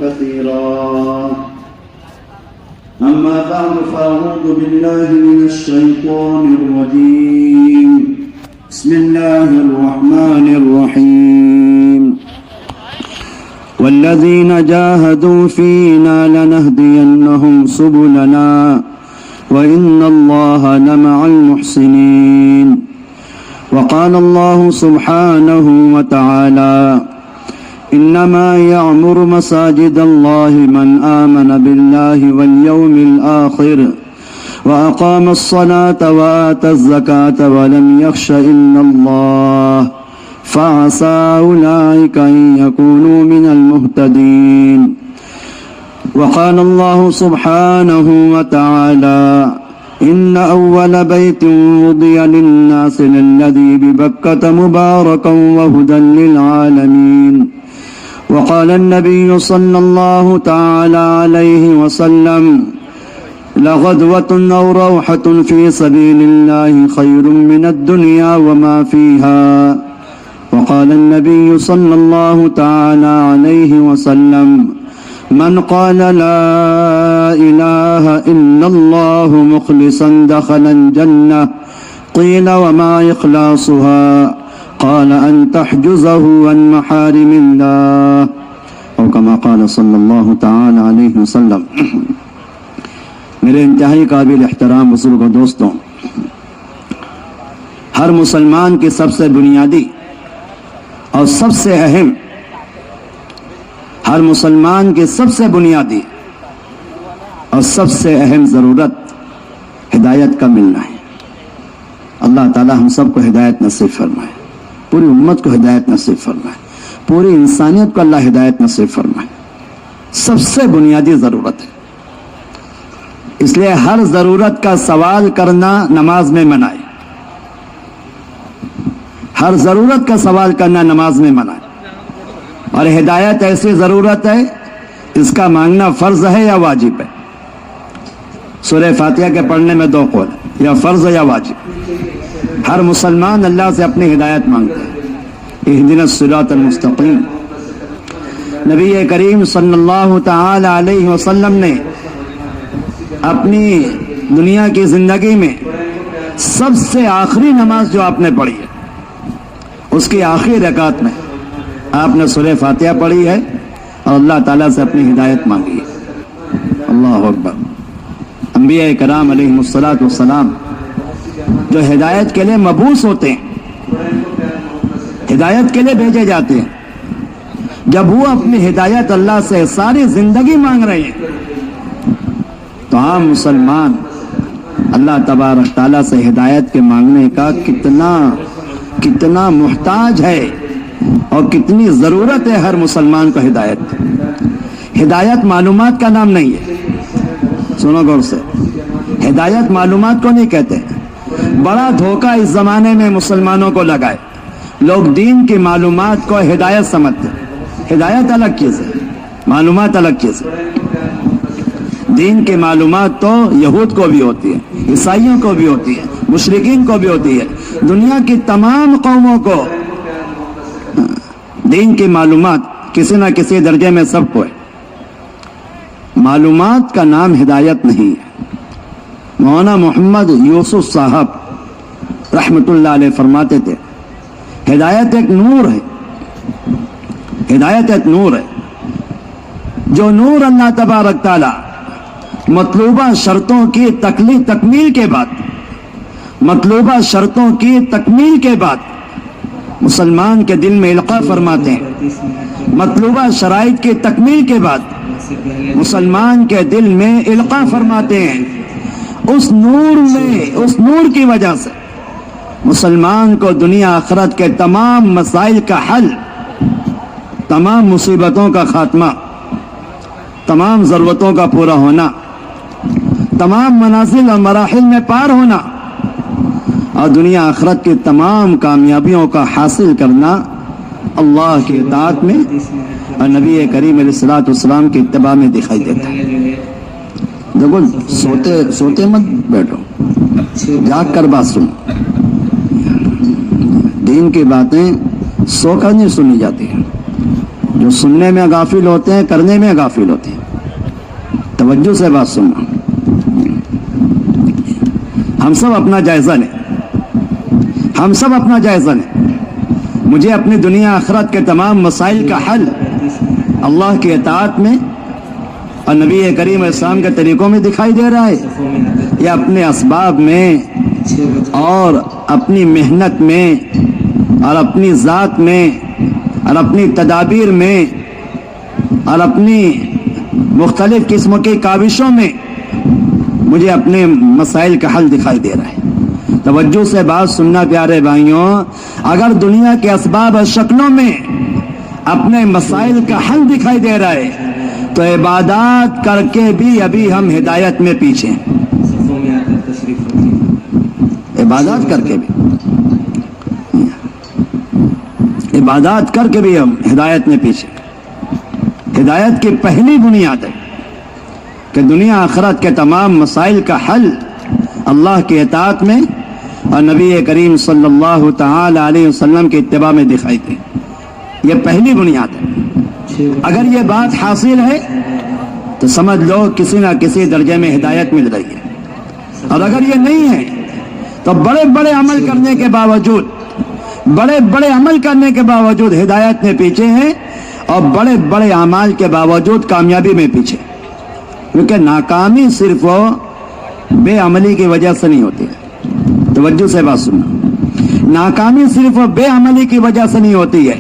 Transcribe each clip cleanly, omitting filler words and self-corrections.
كثيرا أما بعد فأعوذ بالله من الشيطان الرجيم بسم الله الرحمن الرحيم والذين جاهدوا فينا لنهدينهم سبلنا وإن الله لمع المحسنين وقال الله سبحانه وتعالى إنما يعمر مساجد الله من آمن بالله واليوم الآخر وأقام الصلاة وآتى الزكاة ولم يخش إلا الله فعسى أولئك أن يكونوا من المهتدين وقال الله سبحانه وتعالى إن أول بيت وضع للناس للذي ببكة مباركا وهدى للعالمين وقال النبي صلى الله تعالى عليه وسلم لغدوة أو روحة في سبيل الله خير من الدنيا وما فيها وقال النبي صلى الله تعالى عليه وسلم من قال لا إله إلا الله مخلصا دخل الجنة قيل وما إخلاصها قال أن تحجزه عن محارم الله أو كما قال صلى الله تعالى عليه وسلم. میرے انتہائی قابل احترام بزرگ و دوستوں، ہر مسلمان کی سب سے بنیادی اور سب سے اہم، ہر مسلمان کی سب سے بنیادی اور سب سے اہم ضرورت ہدایت کا ملنا ہے۔ اللہ تعالی ہم سب کو ہدایت نصیب فرمائے، پوری امت کو ہدایت نصیب فرمائے، پوری انسانیت کو اللہ ہدایت نصیب فرمائے۔ سب سے بنیادی ضرورت ہے، اس لیے ہر ضرورت کا سوال کرنا نماز میں منع ہے۔ ہر ضرورت کا سوال کرنا نماز میں منع ہے، اور ہدایت ایسی ضرورت ہے اس کا مانگنا فرض ہے یا واجب ہے۔ سورہ فاتحہ کے پڑھنے میں دو قول، یا فرض یا واجب۔ ہر مسلمان اللہ سے اپنی ہدایت مانگتا ہے، اہدنا الصراط المستقیم۔ نبی کریم صلی اللہ تعالی علیہ وسلم نے اپنی دنیا کی زندگی میں سب سے آخری نماز جو آپ نے پڑھی ہے، اس کی آخری رکعت میں آپ نے سورہ فاتحہ پڑھی ہے اور اللہ تعالیٰ سے اپنی ہدایت مانگی ہے۔ اللہ اکبر۔ انبیاء کرام علیہم الصلاۃ والسلام جو ہدایت کے لیے مبعوث ہوتے ہیں، ہدایت کے لیے بھیجے جاتے ہیں، جب وہ اپنی ہدایت اللہ سے ساری زندگی مانگ رہے ہیں تو عام مسلمان اللہ تبارک تعالیٰ سے ہدایت کے مانگنے کا کتنا محتاج ہے اور کتنی ضرورت ہے ہر مسلمان کو ہدایت۔ ہدایت معلومات کا نام نہیں ہے، سنو غور سے، ہدایت معلومات کو نہیں کہتے۔ بڑا دھوکہ اس زمانے میں مسلمانوں کو لگا ہے، لوگ دین کی معلومات کو ہدایت سمجھتے ہیں۔ ہدایت الگ چیز ہے، معلومات الگ چیز ہے۔ دین کی معلومات تو یہود کو بھی ہوتی ہے، عیسائیوں کو بھی ہوتی ہے، مشرکین کو بھی ہوتی ہے، دنیا کی تمام قوموں کو دین کی معلومات کسی نہ کسی درجے میں سب کو ہے۔ معلومات کا نام ہدایت نہیں ہے۔ مولانا محمد یوسف صاحب رحمۃ اللہ علیہ فرماتے تھے، ہدایت ایک نور ہے، ہدایت ایک نور ہے، جو نور اللہ تبارک تعالی مطلوبہ شرطوں کی تکمیل کے بعد، مطلوبہ شرطوں کی تکمیل کے بعد مسلمان کے دل میں القاء فرماتے ہیں۔ مطلوبہ شرائط کی تکمیل کے بعد مسلمان کے دل میں القاء فرماتے ہیں۔ اس نور کی وجہ سے مسلمان کو دنیا آخرت کے تمام مسائل کا حل، تمام مصیبتوں کا خاتمہ، تمام ضرورتوں کا پورا ہونا، تمام منازل اور مراحل میں پار ہونا اور دنیا آخرت کی تمام کامیابیوں کا حاصل کرنا اللہ کی اطاعت میں اور نبی کریم علیہ الصلوۃ والسلام کی اتباع میں دکھائی دیتا ہے۔ دیکھو، سوتے مت بیٹھو، جاگ کر بات سنو۔ دین کی باتیں سو کر نہیں سنی جاتی ہیں، جو سننے میں غافل ہوتے ہیں کرنے میں غافل ہوتے ہیں. توجہ سے بات سننا. ہم سب اپنا جائزہ لیں, ہم سب اپنا جائزہ لیں. مجھے اپنی دنیا آخرت کے تمام مسائل کا حل اللہ کی اطاعت میں اور نبی کریم علیہ السلام کے طریقوں میں دکھائی دے رہا ہے یا اپنے اسباب میں اور اپنی محنت میں اور اپنی ذات میں اور اپنی تدابیر میں اور اپنی مختلف قسم کی کاوشوں میں مجھے اپنے مسائل کا حل دکھائی دے رہا ہے. توجہ سے بات سننا پیارے بھائیوں. اگر دنیا کے اسباب اور شکلوں میں اپنے مسائل کا حل دکھائی دے رہا ہے تو عبادات کر کے بھی ابھی ہم ہدایت میں پیچھے ہیں. عبادات کر کے بھی, عبادات کر کے بھی ہم ہدایت میں پیچھے. ہدایت کی پہلی بنیاد ہے کہ دنیا آخرت کے تمام مسائل کا حل اللہ کی اطاعت میں اور نبی کریم صلی اللہ تعالی علیہ وسلم کی اتباع میں دکھائی دے. یہ پہلی بنیاد ہے. اگر یہ بات حاصل ہے تو سمجھ لو کسی نہ کسی درجے میں ہدایت مل رہی ہے. اور اگر یہ نہیں ہے تو بڑے بڑے عمل کرنے کے باوجود, بڑے بڑے عمل کرنے کے باوجود ہدایت میں پیچھے ہیں اور بڑے بڑے اعمال کے باوجود کامیابی میں پیچھے. کیونکہ ناکامی صرف بے عملی کی وجہ سے نہیں ہوتی ہے. توجہ سے بات سننا. ناکامی صرف بے عملی کی وجہ سے نہیں ہوتی ہے.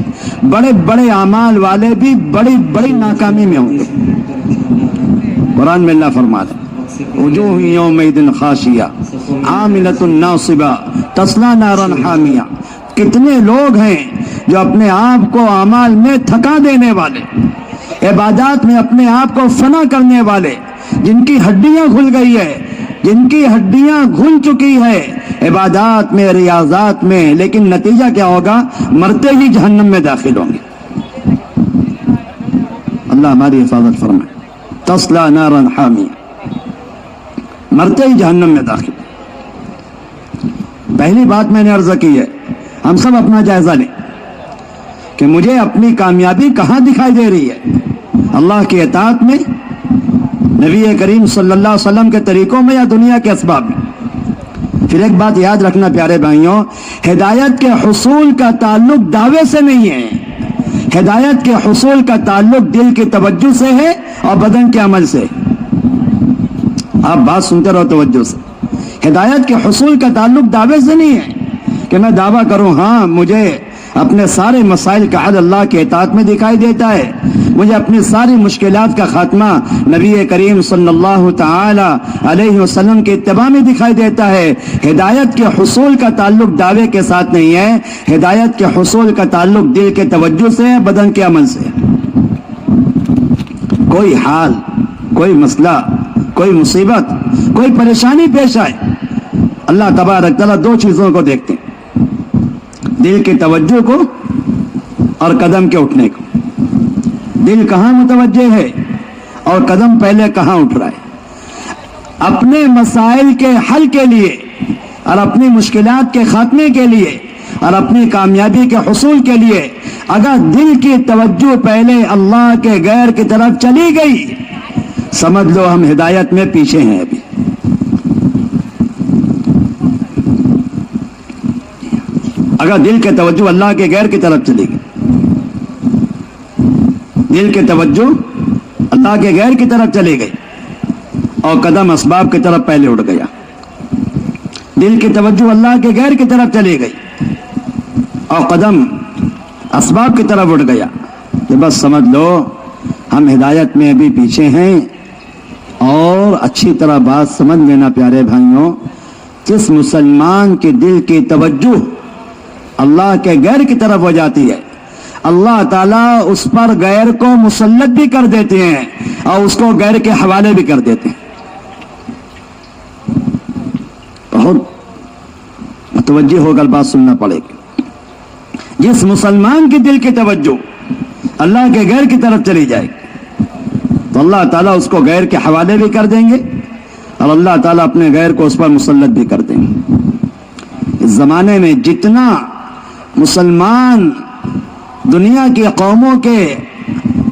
بڑے بڑے اعمال والے بھی بڑی بڑی ناکامی میں ہوں گے. قرآن میں اللہ فرماتا ہے وجوہ یومئذ خاشعہ عاملۃ ناصبہ تصلیٰ نارا حامیہ. کتنے لوگ ہیں جو اپنے آپ کو اعمال میں تھکا دینے والے, عبادات میں اپنے آپ کو فنا کرنے والے, جن کی ہڈیاں گھل گئی ہے, جن کی ہڈیاں گھل چکی ہے عبادات میں, ریاضات میں, لیکن نتیجہ کیا ہوگا؟ مرتے ہی جہنم میں داخل ہوں گے. اللہ ہماری حفاظت فرمائے. تصلیٰ نارا حامیہ, مرتے ہی جہنم میں داخل. پہلی بات میں نے عرض کی ہے, ہم سب اپنا جائزہ لیں کہ مجھے اپنی کامیابی کہاں دکھائی دے رہی ہے, اللہ کی اطاعت میں, نبی کریم صلی اللہ علیہ وسلم کے طریقوں میں, یا دنیا کے اسباب میں. پھر ایک بات یاد رکھنا پیارے بھائیوں, ہدایت کے حصول کا تعلق دعوے سے نہیں ہے. ہدایت کے حصول کا تعلق دل کی توجہ سے ہے اور بدن کے عمل سے. آپ بات سنتے رہو توجہ سے. ہدایت کے حصول کا تعلق دعوے سے نہیں ہے کہ میں دعویٰ کروں ہاں مجھے اپنے سارے مسائل کا حل اللہ کے اطاعت میں دکھائی دیتا ہے, مجھے اپنی ساری مشکلات کا خاتمہ نبی کریم صلی اللہ تعالی علیہ وسلم کے اتباع میں دکھائی دیتا ہے. ہدایت کے حصول کا تعلق دعوے کے ساتھ نہیں ہے. ہدایت کے حصول کا تعلق دل کے توجہ سے, بدن کے عمل سے. کوئی حال, کوئی مسئلہ, کوئی مصیبت, کوئی پریشانی پیش آئے, اللہ تبارک تعالیٰ دو چیزوں کو دیکھتے ہیں, دل کی توجہ کو اور قدم کے اٹھنے کو. دل کہاں متوجہ ہے اور قدم پہلے کہاں اٹھ رہا ہے. اپنے مسائل کے حل کے لیے اور اپنی مشکلات کے خاتمے کے لیے اور اپنی کامیابی کے حصول کے لیے اگر دل کی توجہ پہلے اللہ کے غیر کی طرف چلی گئی, سمجھ لو ہم ہدایت میں پیچھے ہیں. ابھی اگر دل کے توجہ اللہ کے غیر کی طرف چلی گئی, دل کے توجہ اللہ کے غیر کی طرف چلی گئی اور قدم اسباب کی طرف پہلے اٹھ گیا. دل کی توجہ اللہ کے غیر کی طرف چلی گئی اور قدم اسباب کی طرف اٹھ گیا, کہ بس سمجھ لو ہم ہدایت میں ابھی پیچھے ہیں. اور اچھی طرح بات سمجھ لینا پیارے بھائیوں, جس مسلمان کے دل کی توجہ اللہ کے غیر کی طرف ہو جاتی ہے, اللہ تعالیٰ اس پر غیر کو مسلط بھی کر دیتے ہیں اور اس کو غیر کے حوالے بھی کر دیتے ہیں. بہت متوجہ ہو کر بات سننا پڑے گی. جس مسلمان کی دل کی توجہ اللہ کے غیر کی طرف چلی جائے گی تو اللہ تعالیٰ اس کو غیر کے حوالے بھی کر دیں گے اور اللہ تعالیٰ اپنے غیر کو اس پر مسلط بھی کر دیں گے. اس زمانے میں جتنا مسلمان دنیا کی قوموں کے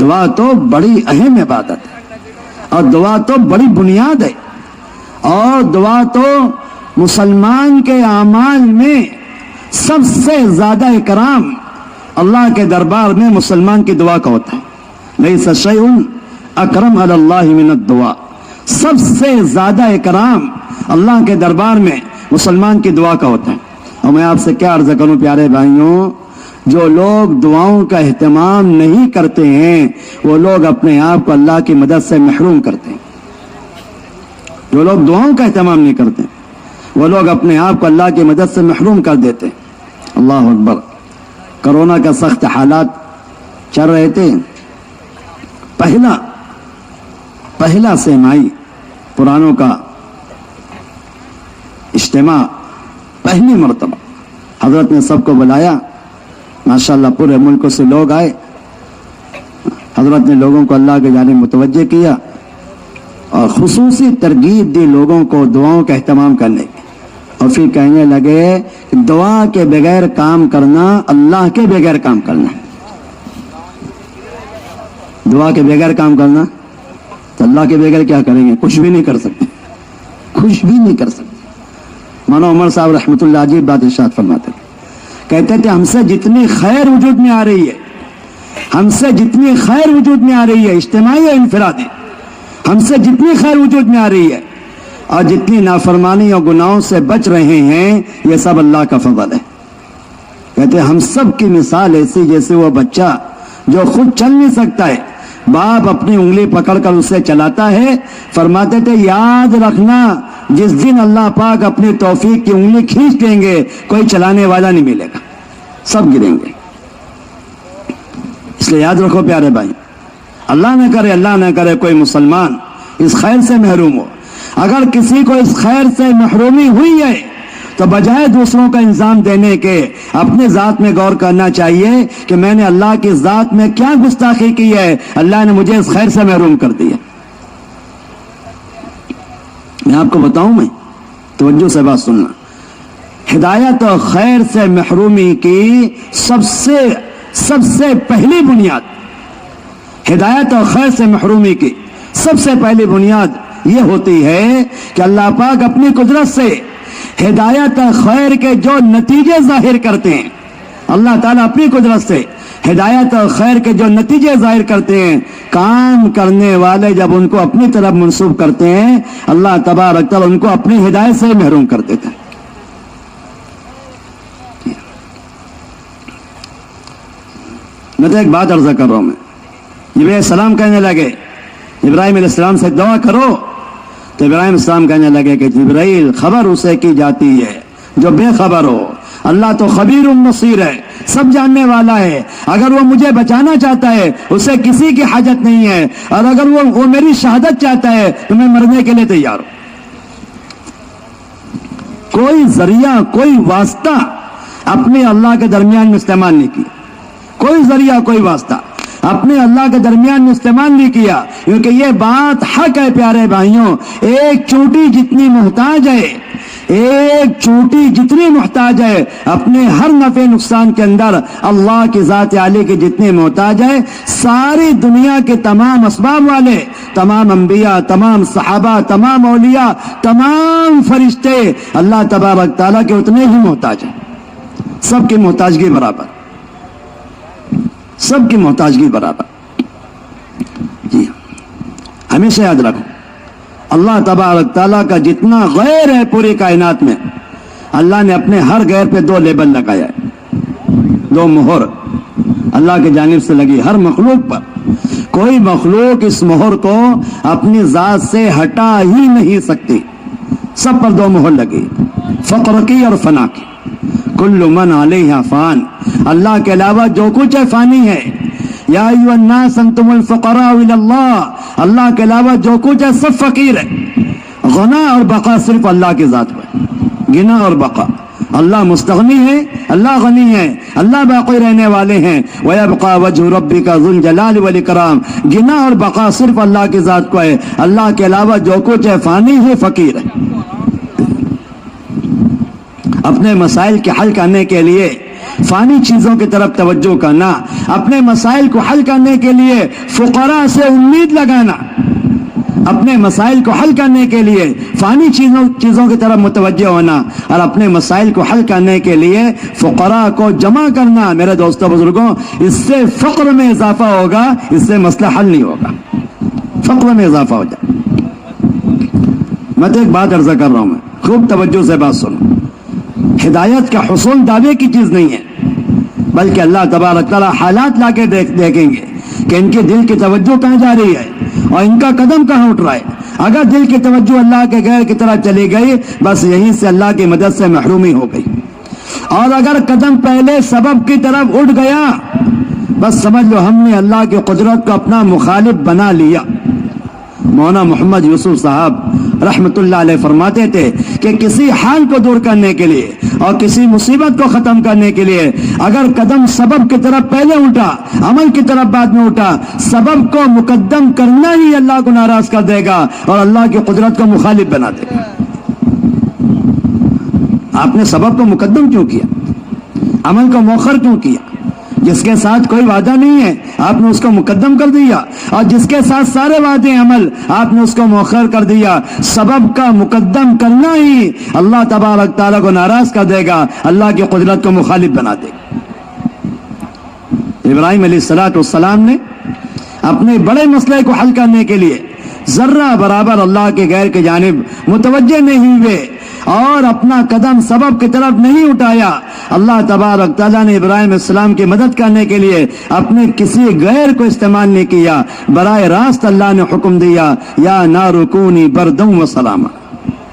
دعا تو بڑی اہم عبادت ہے اور دعا تو بڑی بنیاد ہے، اور دعا تو مسلمان کے اعمال میں سب سے زیادہ اکرام اللہ کے دربار میں مسلمان کی دعا کا ہوتا ہے۔ لیس شیء اکرم علی اللہ من الدعا، سب سے زیادہ اکرام اللہ کے دربار میں مسلمان کی دعا کا ہوتا ہے۔ اور میں آپ سے کیا عرض کروں پیارے بھائیوں، جو لوگ دعاؤں کا اہتمام نہیں کرتے ہیں وہ لوگ اپنے آپ کو اللہ کی مدد سے محروم کرتے ہیں۔ جو لوگ دعاؤں کا اہتمام نہیں کرتے وہ لوگ اپنے آپ کو اللہ کی مدد سے محروم کر دیتے ہیں۔ اللہ اکبر۔ کرونا کا سخت حالات چل رہے تھے، پہلا سیمائی پرانوں کا اجتماع پہلی مرتبہ حضرت نے سب کو بلایا، ماشاءاللہ پورے ملک سے لوگ آئے، حضرت نے لوگوں کو اللہ کے جانب متوجہ کیا اور خصوصی ترغیب دی لوگوں کو دعاؤں کا اہتمام کرنے کی، اور پھر کہنے لگے کہ دعا کے بغیر کام کرنا اللہ کے بغیر کام کرنا، دعا کے بغیر کام کرنا تو اللہ کے بغیر کیا کریں گے؟ کچھ بھی نہیں کر سکتے، کچھ بھی نہیں کر سکتے۔ مولانا عمر صاحب رحمۃ اللہ عجیب بات ارشاد فرماتے ہیں، کہتے تھے ہم سے جتنی خیر وجود میں آ رہی ہے، ہم سے جتنی خیر وجود میں آ رہی ہے اجتماعی اور انفرادی، ہم سے جتنی خیر وجود میں آ رہی ہے اور جتنی نافرمانی اور گناہوں سے بچ رہے ہیں یہ سب اللہ کا فضل ہے۔ کہتے ہم سب کی مثال ایسی جیسے وہ بچہ جو خود چل نہیں سکتا ہے، باپ اپنی انگلی پکڑ کر اسے چلاتا ہے، فرماتے تھے یاد رکھنا جس دن اللہ پاک اپنی توفیق کی انگلی کھینچ دیں گے کوئی چلانے والا نہیں ملے گا، سب گریں گے۔ اس لیے یاد رکھو پیارے بھائی، اللہ نہ کرے کوئی مسلمان اس خیر سے محروم ہو۔ اگر کسی کو اس خیر سے محرومی ہوئی ہے تو بجائے دوسروں کا الزام دینے کے اپنے ذات میں غور کرنا چاہیے کہ میں نے اللہ کی ذات میں کیا گستاخی کی ہے، اللہ نے مجھے اس خیر سے محروم کر دیا۔ میں آپ کو بتاؤں، میں توجہ سے بات سننا، ہدایت اور خیر سے محرومی کی سب سے پہلی بنیاد، ہدایت اور خیر سے محرومی کی سب سے پہلی بنیاد یہ ہوتی ہے کہ اللہ پاک اپنی قدرت سے ہدایت اور خیر کے جو نتیجے ظاہر کرتے ہیں، اللہ تعالیٰ اپنی قدرت سے ہدایت اور خیر کے جو نتیجے ظاہر کرتے ہیں، کام کرنے والے جب ان کو اپنی طرف منسوب کرتے ہیں اللہ تبارک تعالیٰ ان کو اپنی ہدایت سے محروم کر دیتا ہے۔ میں تو ایک بات عرض کر رہا ہوں، میں جبرائیل السلام کہنے لگے ابراہیم علیہ السلام سے دعا کرو، تو ابراہیم السلام کہنے لگے کہ جبرائیل خبر اسے کی جاتی ہے جو بے خبر ہو، اللہ تو خبیر بصیر ہے، سب جاننے والا ہے، اگر وہ مجھے بچانا چاہتا ہے اسے کسی کی حاجت نہیں ہے، اور اگر وہ میری شہادت چاہتا ہے تو میں مرنے کے لیے تیار ہوں۔ کوئی ذریعہ کوئی واسطہ اپنے اللہ کے درمیان میں استعمال نہیں کیا، کوئی ذریعہ کوئی واسطہ اپنے اللہ کے درمیان میں استعمال نہیں کیا، کیونکہ یہ بات حق ہے پیارے بھائیوں، ایک چونٹی جتنی محتاج ہے، ایک چونٹی جتنی محتاج ہے اپنے ہر نفع نقصان کے اندر اللہ کی ذات عالی کی جتنی محتاج ہے، ساری دنیا کے تمام اسباب والے، تمام انبیاء، تمام صحابہ، تمام اولیاء، تمام فرشتے اللہ تبارک تعالیٰ کے اتنے ہی محتاج ہیں، سب کی محتاجگی برابر، سب کی محتاجگی برابر۔ جی ہمیشہ یاد رکھو اللہ تبارک تعالیٰ کا جتنا غیر ہے پوری کائنات میں، اللہ نے اپنے ہر غیر پہ 2 لیبل لگایا ہے، 2 مہر اللہ کی جانب سے لگی ہر مخلوق پر۔ کوئی مخلوق اس مہر کو اپنی ذات سے ہٹا ہی نہیں سکتی، سب پر 2 مہر لگی، فقر کی اور فنا کی۔ کل من علیہ فان، اللہ کے علاوہ جو کچھ ہے فانی ہے۔ یا ایھا الناس انتم الفقراء الی اللہ، اللہ کے علاوہ جو کچھ ہے سب فقیر ہے۔ غنا اور بقا صرف اللہ کی ذات پر، غنا اور بقا، اللہ مستغنی ہے، اللہ غنی ہے، اللہ باقی رہنے والے ہیں۔ وَيَبْقَى وَجْهُ رَبِّكَ ذُو الْجَلَالِ وَالْإِكْرَامِ، غنا اور بقا صرف اللہ کی ذات کو ہے، اللہ کے علاوہ جو کچھ ہے فانی ہے، فقیر ہے۔ اپنے مسائل کے حل کرنے کے لیے فانی چیزوں کی طرف توجہ کرنا، اپنے مسائل کو حل کرنے کے لیے فقراء سے امید لگانا، اپنے مسائل کو حل کرنے کے لیے فانی چیزوں کی طرف متوجہ ہونا اور اپنے مسائل کو حل کرنے کے لیے فقراء کو جمع کرنا، میرے دوستوں بزرگوں، اس سے فقر میں اضافہ ہوگا، اس سے مسئلہ حل نہیں ہوگا، فقر میں اضافہ ہو جائے۔ میں تو ایک بات عرض کر رہا ہوں، میں خوب توجہ سے بات سنو، ہدایت کا حصول دعوے کی چیز نہیں ہے، بلکہ اللہ تبارک تعالیٰ حالات لا کے دیکھیں گے کہ ان کے دل کی توجہ کہاں جا رہی ہے اور ان کا قدم کہاں اٹھ رہا ہے۔ اگر دل کی توجہ اللہ کے غیر کی طرف چلی گئی، بس یہیں سے اللہ کی مدد سے محرومی ہو گئی، اور اگر قدم پہلے سبب کی طرف اٹھ گیا، بس سمجھ لو ہم نے اللہ کی قدرت کو اپنا مخالف بنا لیا۔ مولانا محمد یوسف صاحب رحمت اللہ علیہ فرماتے تھے کہ کسی حال کو دور کرنے کے لیے اور کسی مصیبت کو ختم کرنے کے لیے اگر قدم سبب کی طرف پہلے اٹھا، عمل کی طرف بعد میں اٹھا، سبب کو مقدم کرنا ہی اللہ کو ناراض کر دے گا اور اللہ کی قدرت کو مخالف بنا دے گا۔ آپ نے سبب کو مقدم کیوں کیا؟ عمل کو مؤخر کیوں کیا؟ جس کے ساتھ کوئی وعدہ نہیں ہے آپ نے اس کو مقدم کر دیا، اور جس کے ساتھ سارے وعدے عمل آپ نے اس کو مؤخر کر دیا۔ سبب کا مقدم کرنا ہی اللہ تبارک تعالیٰ کو ناراض کر دے گا، اللہ کی قدرت کو مخالف بنا دے گا۔ ابراہیم علیہ السلام نے اپنے بڑے مسئلے کو حل کرنے کے لیے ذرہ برابر اللہ کے غیر کی جانب متوجہ نہیں ہوئے اور اپنا قدم سبب کی طرف نہیں اٹھایا۔ اللہ تبارک تعالیٰ نے ابراہیم علیہ السلام کی مدد کرنے کے لیے اپنے کسی غیر کو استعمال نہیں کیا، براہ راست اللہ نے حکم دیا، یا نار کونی بردًا وسلاما،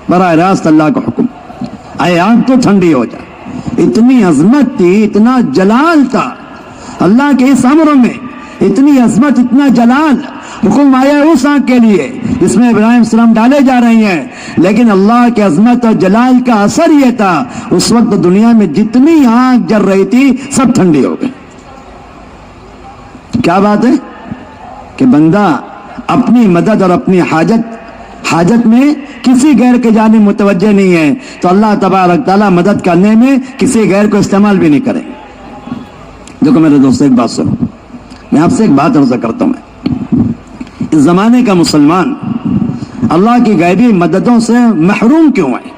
براہ راست اللہ کا حکم، اے آگ تو ٹھنڈی ہو جا۔ اتنی عظمت تھی، اتنا جلال تھا اللہ کے اس امر میں، اتنی عظمت، اتنا جلال۔ حکم آیا اس آنکھ کے لیے جس میں ابراہیم السلام ڈالے جا رہے ہیں، لیکن اللہ کی عظمت اور جلال کا اثر یہ تھا اس وقت دنیا میں جتنی آنکھ جل رہی تھی سب ٹھنڈی ہو گئی۔ کیا بات ہے کہ بندہ اپنی مدد اور اپنی حاجت میں کسی غیر کے جانب متوجہ نہیں ہے تو اللہ تبارک تعالیٰ مدد کرنے میں کسی غیر کو استعمال بھی نہیں کرے۔ دیکھو میرے دوست، ایک بات سنو، میں آپ سے ایک بات عرض کرتا ہوں، اس زمانے کا مسلمان اللہ کی غیبی مددوں سے محروم کیوں ہے؟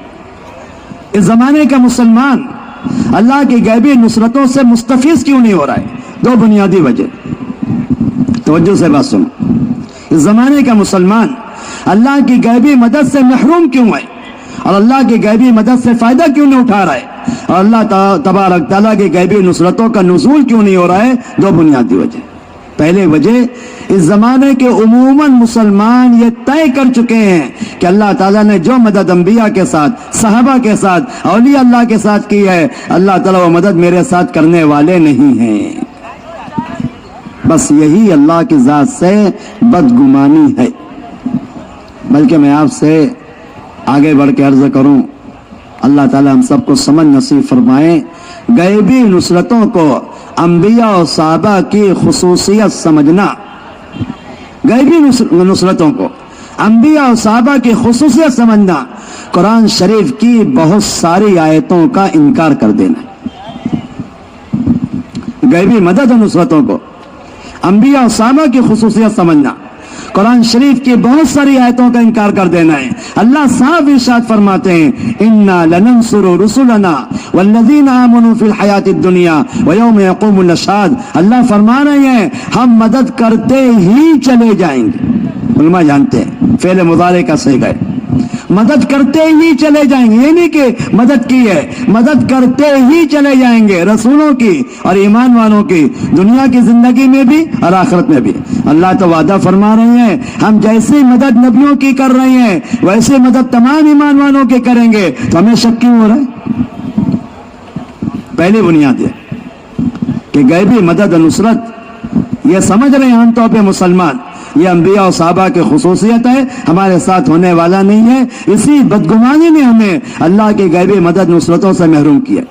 اس زمانے کا مسلمان اللہ کی غیبی نصرتوں سے مستفیض کیوں نہیں ہو رہا ہے؟ دو بنیادی وجہ، توجہ سے بات سنو۔ اس زمانے کا مسلمان اللہ کی غیبی مدد سے محروم کیوں ہے اور اللہ کی غیبی مدد سے فائدہ کیوں نہیں اٹھا رہا ہے اور اللہ تبارک تعالیٰ کی غیبی نصرتوں کا نزول کیوں نہیں ہو رہا ہے؟ دو بنیادی وجہ۔ پہلے وجہ، اس زمانے کے عموماً مسلمان یہ طے کر چکے ہیں کہ اللہ تعالیٰ نے جو مدد انبیاء کے ساتھ، صحابہ کے ساتھ، اولیاء اللہ کے ساتھ کی ہے، اللہ تعالیٰ وہ مدد میرے ساتھ کرنے والے نہیں ہیں۔ بس یہی اللہ کی ذات سے بدگمانی ہے۔ بلکہ میں آپ سے آگے بڑھ کے عرض کروں، اللہ تعالیٰ ہم سب کو سمجھ نصیب فرمائے، غیبی نصرتوں کو انبیاء و صحابہ کی خصوصیت سمجھنا، غیبی نصرتوں کو انبیاء و صحابہ کی خصوصیت سمجھنا، قرآن شریف کی بہت ساری آیتوں کا انکار کر دینا۔ غیبی مدد و نصرتوں کو انبیاء و صحابہ کی خصوصیت سمجھنا، قرآن شریف کی بہت ساری آیتوں کا انکار کر دینا ہے۔ اللہ صاحب ارشاد فرماتے ہیں، اِنَّا لَنَنصُرُ رُسُلَنَا وَالَّذِينَ آمَنُوا فِي الْحَيَاةِ الدُّنْيَا وَيَوْمَ يَقُومُ الْأَشْهَادُ۔ اللہ فرما رہے ہیں ہم مدد کرتے ہی چلے جائیں گے۔ علماء جانتے ہیں فعل مضارع کا صیغہ ہے، مدد کرتے ہی چلے جائیں گے، یہ نہیں کہ مدد کی ہے، مدد کرتے ہی چلے جائیں گے، رسولوں کی اور ایمان والوں کی، دنیا کی زندگی میں بھی اور آخرت میں بھی۔ اللہ تو وعدہ فرما رہے ہیں ہم جیسی مدد نبیوں کی کر رہے ہیں ویسے مدد تمام ایمان والوں کی کریں گے، تو ہمیں شک کیوں ہو رہا ہے؟ پہلی بنیاد ہے کہ غیبی مدد و نصرت یہ سمجھ رہے ہیں عام طور پہ مسلمان یہ انبیاء و صحابہ کی خصوصیت ہے، ہمارے ساتھ ہونے والا نہیں ہے۔ اسی بدگمانی نے ہمیں اللہ کی غیبی مدد نصرتوں سے محروم کیا۔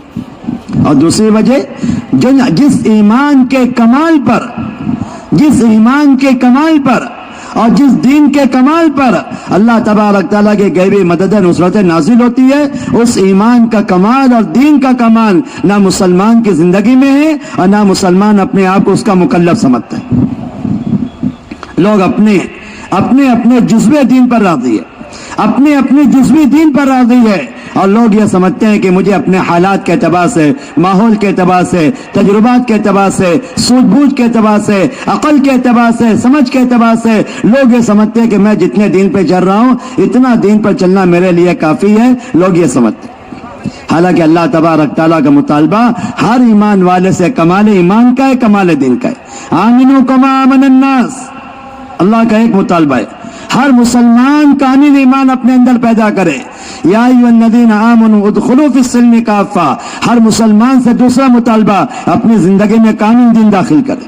اور دوسری وجہ، جس ایمان کے کمال پر اور جس دین کے کمال پر اللہ تبارک تعالیٰ کی غیبی مدد نصرت نازل ہوتی ہے، اس ایمان کا کمال اور دین کا کمال نہ مسلمان کی زندگی میں ہے اور نہ مسلمان اپنے آپ کو اس کا مکلف سمجھتا ہے۔ لوگ اپنے جزوی دین پر راضی ہے، اپنے جزوی دین پر راضی ہے، اور لوگ یہ سمجھتے ہیں کہ مجھے اپنے حالات کے اعتبار سے، ماحول کے اعتبار سے، تجربات کے اعتبار سے، سوجھ بوجھ کے اعتبار سے، عقل کے اعتبار سے، سمجھ کے اعتبار سے لوگ یہ سمجھتے ہیں کہ میں جتنے دین پہ چل رہا ہوں اتنا دین پر چلنا میرے لیے کافی ہے، لوگ یہ سمجھتے ہیں۔ حالانکہ اللہ تبارک تعالیٰ کا مطالبہ ہر ایمان والے سے کمال ایمان کا ہے، کمال دین کا ہے۔ آمنو کما آمن الناس، اللہ کا ایک مطالبہ ہے، ہر مسلمان کامل ایمان اپنے اندر پیدا کرے۔ یا ایھا الذین آمنوا ادخلوا فی السلم کافہ، ہر مسلمان سے دوسرا مطالبہ اپنی زندگی میں کامل دین داخل کرے۔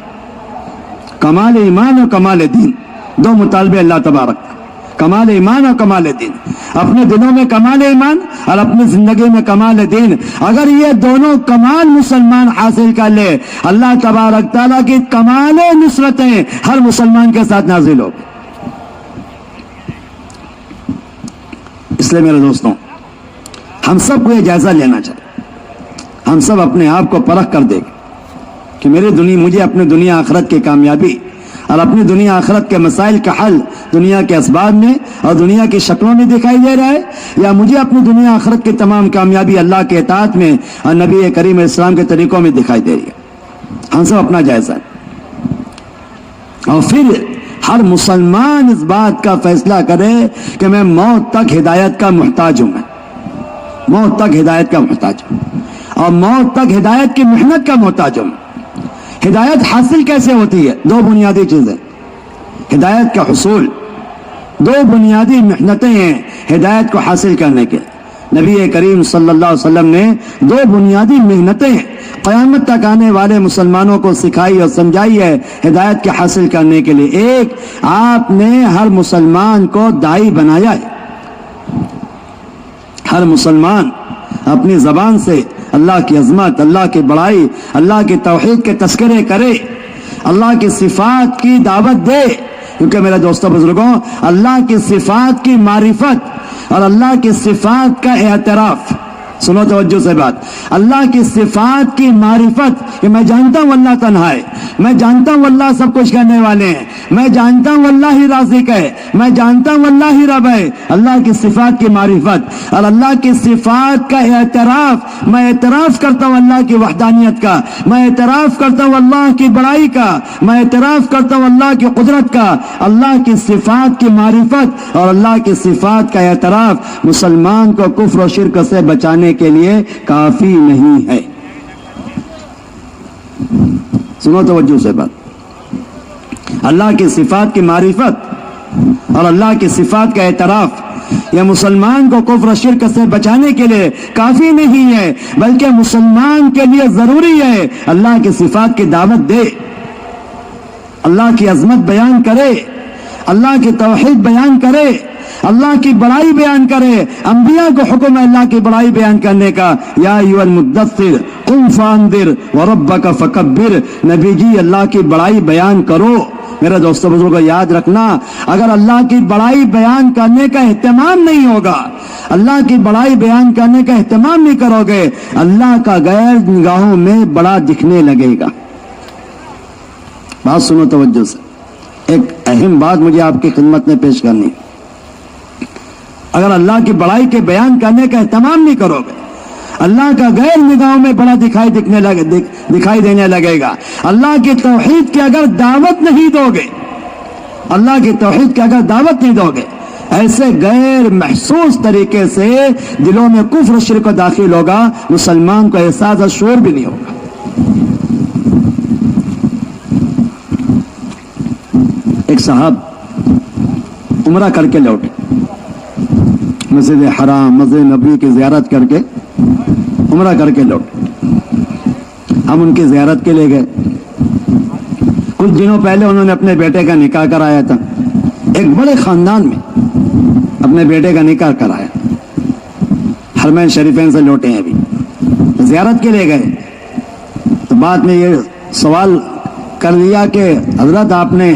کمال ایمان اور کمال دین، دو مطالبے اللہ تبارک، کمال ایمان اور کمال دین، اپنے دلوں میں کمال ایمان اور اپنی زندگی میں کمال دین۔ اگر یہ دونوں کمال مسلمان حاصل کر لے، اللہ تبارک تعالیٰ کی کمال نصرتیں ہر مسلمان کے ساتھ نازل ہو۔ اس لیے میرے دوستوں، ہم سب کو یہ جائزہ لینا چاہیے، ہم سب اپنے آپ کو پرکھ کر دیں کہ مجھے اپنے دنیا آخرت کی کامیابی اور اپنی دنیا آخرت کے مسائل کا حل دنیا کے اسباب میں اور دنیا کی شکلوں میں دکھائی دے رہا ہے، یا مجھے اپنی دنیا آخرت کی تمام کامیابی اللہ کے اطاعت میں اور نبی کریم اسلام کے طریقوں میں دکھائی دے رہی ہے۔ ہم سب اپنا جائزہ، اور پھر ہر مسلمان اس بات کا فیصلہ کرے کہ میں موت تک ہدایت کا محتاج ہوں، میں موت تک ہدایت کا محتاج ہوں، اور موت تک ہدایت کی محنت کا محتاج ہوں۔ ہدایت حاصل کیسے ہوتی ہے؟ دو بنیادی چیزیں، ہدایت کا حصول، دو بنیادی محنتیں ہیں ہدایت کو حاصل کرنے کے۔ نبی کریم صلی اللہ علیہ وسلم نے دو بنیادی محنتیں قیامت تک آنے والے مسلمانوں کو سکھائی اور سمجھائی ہے ہدایت کے حاصل کرنے کے لیے۔ ایک، آپ نے ہر مسلمان کو داعی بنایا ہے، ہر مسلمان اپنی زبان سے اللہ کی عظمت، اللہ کی بڑائی، اللہ کی توحید کے تذکرے کرے، اللہ کی صفات کی دعوت دے، کیونکہ میرے دوستو بزرگوں، اللہ کی صفات کی معرفت اور اللہ کی صفات کا اعتراف، سنو توجہ سے بات، اللہ کی صفات کی معرفت کہ میں جانتا ہوں اللہ تنہا ہے، میں جانتا ہوں اللہ سب کچھ کرنے والے ہیں، میں جانتا ہوں اللہ ہی رازق ہے، میں جانتا ہوں اللہ ہی رب ہے، اللہ کی صفات کی معرفت اور اللہ کی صفات کا اعتراف، میں اعتراف کرتا ہوں اللہ کی وحدانیت کا، میں اعتراف کرتا ہوں اللہ کی بڑائی کا، میں اعتراف کرتا ہوں اللہ کی قدرت کا۔ اللہ کی صفات کی معرفت اور اللہ کی صفات کا اعتراف مسلمان کو کفر و شرک سے بچانے کے لیے کافی نہیں ہے۔ سنو توجہ سے بات، اللہ کی صفات کی معرفت اور اللہ کی صفات کا اعتراف یہ مسلمان کو کفر و شرک سے بچانے کے لیے کافی نہیں ہے، بلکہ مسلمان کے لیے ضروری ہے اللہ کی صفات کی دعوت دے، اللہ کی عظمت بیان کرے، اللہ کی توحید بیان کرے، اللہ کی بڑائی بیان کرے۔ انبیاء کو حکم ہے اللہ کی بڑائی بیان کرنے کا، یا ایھا المدثر قم فانذر وربک فکبر، نبی جی اللہ کی بڑائی بیان کرو۔ میرے دوستو بزرگوں، یاد رکھنا، اگر اللہ کی بڑائی بیان کرنے کا اہتمام نہیں ہوگا، اللہ کی بڑائی بیان کرنے کا اہتمام نہیں کرو گے، اللہ کا غیر نگاہوں میں بڑا دکھنے لگے گا۔ بات سنو توجہ سے، ایک اہم بات مجھے آپ کی خدمت میں پیش کرنی، اگر اللہ کی بڑائی کے بیان کرنے کا اہتمام نہیں کرو گے، اللہ کا غیر نگاہوں میں بڑا دکھائی دینے لگے گا۔ اللہ کی توحید کی اگر دعوت نہیں دو گے، اللہ کی توحید کی اگر دعوت نہیں دو گے، ایسے غیر محسوس طریقے سے دلوں میں کفر و شرک داخل ہوگا، مسلمان کو احساس اور شعور بھی نہیں ہوگا۔ ایک صاحب عمرہ کر کے لوٹے، مسجد حرام، مسجد نبی کی زیارت کر کے عمرہ کر کے لوٹے۔ ہم ان کی زیارت کے لیے گئے۔ کچھ دنوں پہلے انہوں نے اپنے بیٹے کا نکاح کرایا تھا، ایک بڑے خاندان میں اپنے بیٹے کا نکاح کرایا، حرمین شریفین سے لوٹے ہیں، ابھی زیارت کے لیے گئے تو بعد میں یہ سوال کر لیا کہ حضرت آپ نے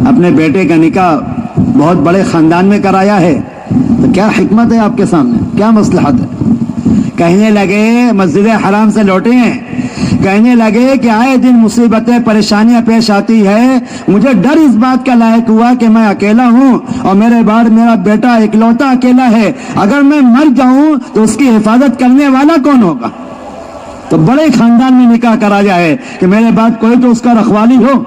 اپنے بیٹے کا نکاح بہت بڑے خاندان میں کرایا ہے، تو کیا حکمت ہے آپ کے سامنے، کیا مصلحت ہے؟ کہنے لگے مسجد حرام سے لوٹے ہیں، کہنے لگے کہ آئے دن مصیبتیں پریشانیاں پیش آتی ہے، مجھے ڈر اس بات کا لاحق ہوا کہ میں اکیلا ہوں اور میرے بعد میرا بیٹا اکلوتا اکیلا ہے، اگر میں مر جاؤں تو اس کی حفاظت کرنے والا کون ہوگا؟ تو بڑے خاندان میں نکاح کرا جائے کہ میرے بعد کوئی تو اس کا رکھوالی ہو،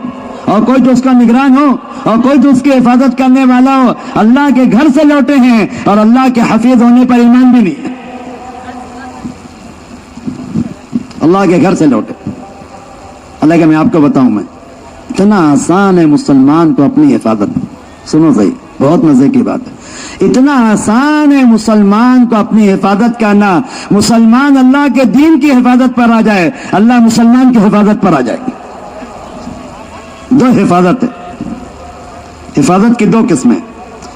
اور کوئی تو اس کا نگران ہو، اور کوئی تو اس کی حفاظت کرنے والا ہو۔ اللہ کے گھر سے لوٹے ہیں اور اللہ کے حفیظ ہونے پر ایمان بھی نہیں ہے، اللہ کے گھر سے لوٹے۔ اللہ کہ میں آپ کو بتاؤں، میں اتنا آسان ہے مسلمان کو اپنی حفاظت، سنو صحیح، بہت مزے کی بات ہے، اتنا آسان ہے مسلمان کو اپنی حفاظت کرنا۔ مسلمان اللہ کے دین کی حفاظت پر آ جائے، اللہ مسلمان کی حفاظت پر آ جائے گی۔ دو حفاظت ہے، حفاظت کی دو قسمیں،